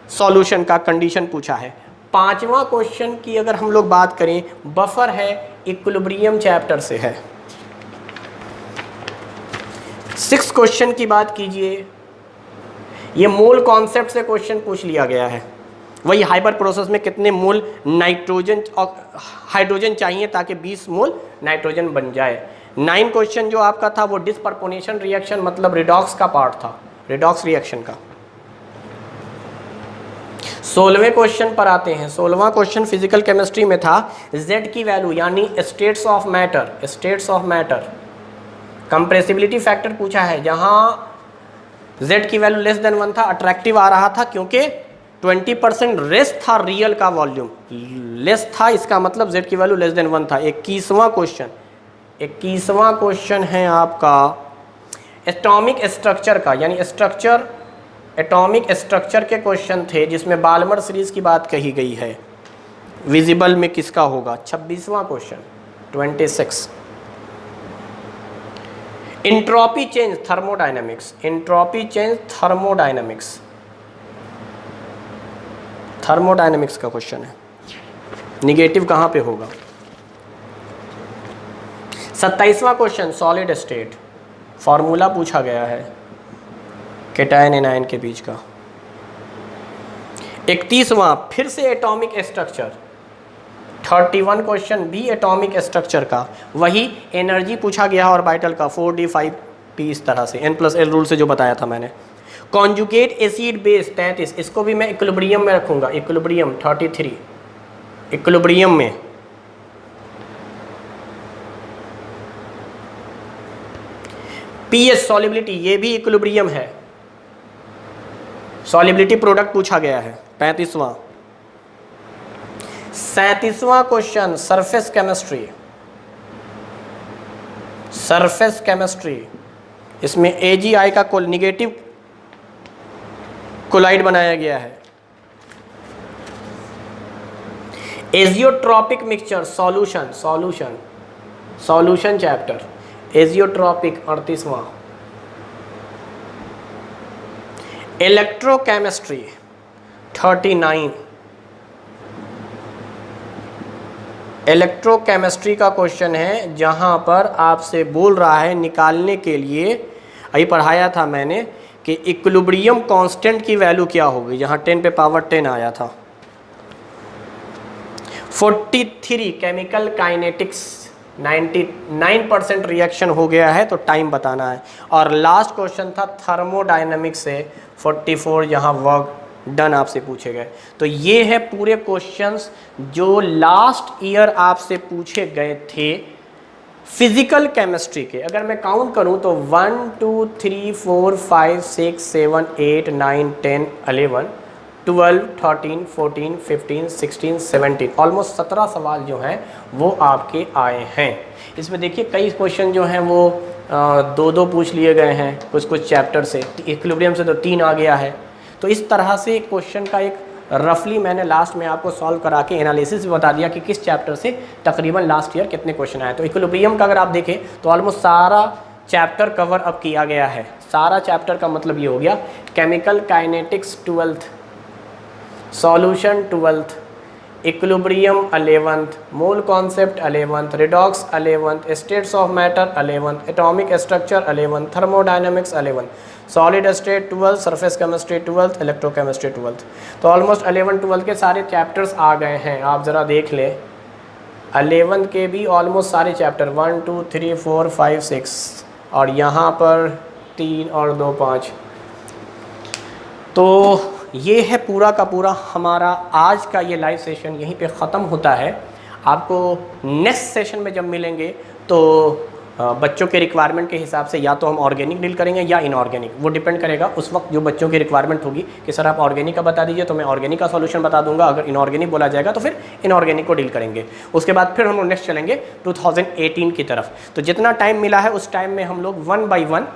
सॉल्यूशन का कंडीशन पूछा है। 5वां क्वेश्चन की अगर हम लोग बात करें, बफर है, इक्विलिब्रियम चैप्टर से है। 6 क्वेश्चन की बात कीजिए, ये मोल कॉन्सेप्ट से क्वेश्चन पूछ लिया गया है। वही हाइपर प्रोसेस में कितने मोल नाइट्रोजन और हाइड्रोजन चाहिए ताकि 20 मोल नाइट्रोजन बन जाए। 9 क्वेश्चन जो आपका था वो डिस्प्रपोर्शनेशन रिएक्शन मतलब रिडॉक्स का पार्ट था, रिडॉक्स रिएक्शन का। 16वें क्वेश्चन पर आते हैं। 16वां क्वेश्चन फिजिकल केमिस्ट्री में था, Z की वैल्यू यानी states of matter, states of matter compressibility factor पूछा है, जहां Z की वैल्यू लेस देन 1 था, अट्रैक्टिव आ रहा था क्योंकि 20% रेस था, रियल का वॉल्यूम लेस था, इसका मतलब Z की वैल्यू लेस देन 1 था। 21वां क्वेश्चन, 21वां क्वेश्चन है आपका एटॉमिक स्ट्रक्चर का, यानी स्ट्रक्चर, एटॉमिक स्ट्रक्चर के क्वेश्चन थे जिसमें बाल्मर सीरीज की बात कही गई है, विजिबल में किसका होगा। 26वां question 26 entropy change thermodynamics, entropy change thermodynamics, thermodynamics का क्वेश्चन है, निगेटिव कहाँ पे होगा। 27वां क्वेश्चन सॉलिड स्टेट, फॉर्मूला पूछा गया है केटायन एनायन के बीच का। 31वां फिर से एटॉमिक स्ट्रक्चर, 31 क्वेश्चन भी एटॉमिक स्ट्रक्चर का, वही एनर्जी पूछा गया ऑर्बिटल का 4d5p इस तरह से, n+l रूल से जो बताया था मैंने। कॉन्जुगेट एसिड बेस 33, इसको भी मैं इक्विलिब्रियम में रखूंगा, इक्विलिब्रियम 33, इक्विलिब्रियम में। पीएच सॉल्युबिलिटी, ये भी इक्विलिब्रियम है, सॉल्युबिलिटी प्रोडक्ट पूछा गया है 35वां। 37वां question surface chemistry, surface chemistry, इसमें AgI का कोल निगेटिव कोलाइड बनाया गया है। Azeotropic mixture solution, solution, solution chapter, azeotropic 38वां। इलेक्ट्रोकेमिस्ट्री 39, इलेक्ट्रोकेमिस्ट्री का क्वेश्चन है जहां पर आपसे बोल रहा है निकालने के लिए, अभी पढ़ाया था मैंने कि इक्विलिब्रियम कांस्टेंट की वैल्यू क्या होगी, जहां 10 पे पावर 10 आया था। 43 केमिकल काइनेटिक्स, 99% रिएक्शन हो गया है तो टाइम बताना है। और लास्ट क्वेश्चन था थर्मोडायनेमिक्स से 44, जहां वर्क डन आपसे पूछे गए। तो ये है पूरे क्वेश्चंस जो लास्ट ईयर आपसे पूछे गए थे फिजिकल केमिस्ट्री के। अगर मैं काउंट करूं तो 1 2 3 4 5 6 7 8 9 10 11 12 13 14 15 16 17, ऑलमोस्ट 17 सवाल जो हैं वो आपके आए हैं। इसमें देखिए कई क्वेश्चन जो हैं वो 2-2 पूछ लिए गए हैं, कुछ चैप्टर से, इक्विलिब्रियम से तो 3 आ गया है। तो इस तरह से क्वेश्चन का एक रफली मैंने लास्ट में आपको सॉल्व करा के एनालिसिस भी बता दिया कि किस चैप्टर से तकरीबन लास्ट ईयर कितने क्वेश्चन आए। तो इक्विलिब्रियम का अगर आप देखें तो ऑलमोस्ट सारा चैप्टर कवर अप किया गया है। सारा चैप्टर का मतलब ये हो गया chemical kinetics 12th, solution 12th, equilibrium 11th, mole concept 11th, redox 11th, states of matter 11th, atomic structure 11th, thermodynamics 11th, solid state 12th, surface chemistry 12th, electrochemistry 12th। तो ऑलमोस्ट 11-12 के सारे चैप्टर्स आ गए हैं। आप ज़रा देख लें 11 के भी ऑलमोस्ट सारे चैप्टर 1 2 3 4 5 6 और यहाँ पर 3 और 2 5। तो ये है पूरा का पूरा हमारा आज का ये लाइव सेशन, यहीं पे ख़त्म होता है। आपको नेक्स्ट सेशन में जब मिलेंगे तो बच्चों के रिक्वायरमेंट के हिसाब से या तो हम ऑर्गेनिक डील करेंगे या इनऑर्गेनिक, वो डिपेंड करेगा उस वक्त जो बच्चों की रिक्वायरमेंट होगी कि सर आप ऑर्गेनिक का बता दीजिए तो मैं ऑर्गेनिक का सॉल्यूशन बता दूंगा। अगर इनऑर्गेनिक बोला जाएगा तो फिर इनऑर्गेनिक को डील करेंगे। उसके बाद फिर हम लोग नेक्स्ट चलेंगे 2018 की तरफ। तो जितना टाइम मिला है उस टाइम में हम लोग 1 by 1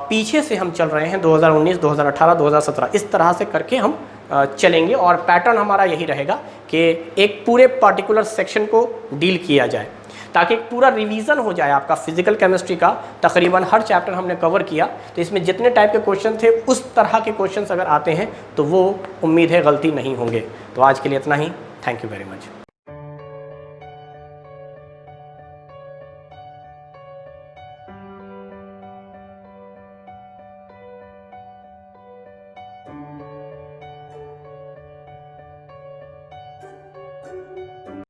पीछे से हम चल रहे हैं 2019, 2018, 2017 इस तरह से करके हम चलेंगे और पैटर्न हमारा यही रहेगा कि एक पूरे पर्टिकुलर सेक्शन को डील किया जाए ताकि एक पूरा रिवीजन हो जाए आपका फिजिकल केमिस्ट्री का। तकरीबन हर चैप्टर हमने कवर किया, तो इसमें जितने टाइप के क्वेश्चन थे उस तरह के क्वेश्चंस अगर आते हैं तो वो उम्मीद है गलती नहीं होंगे। तो आज के लिए इतना ही। Thank you very much.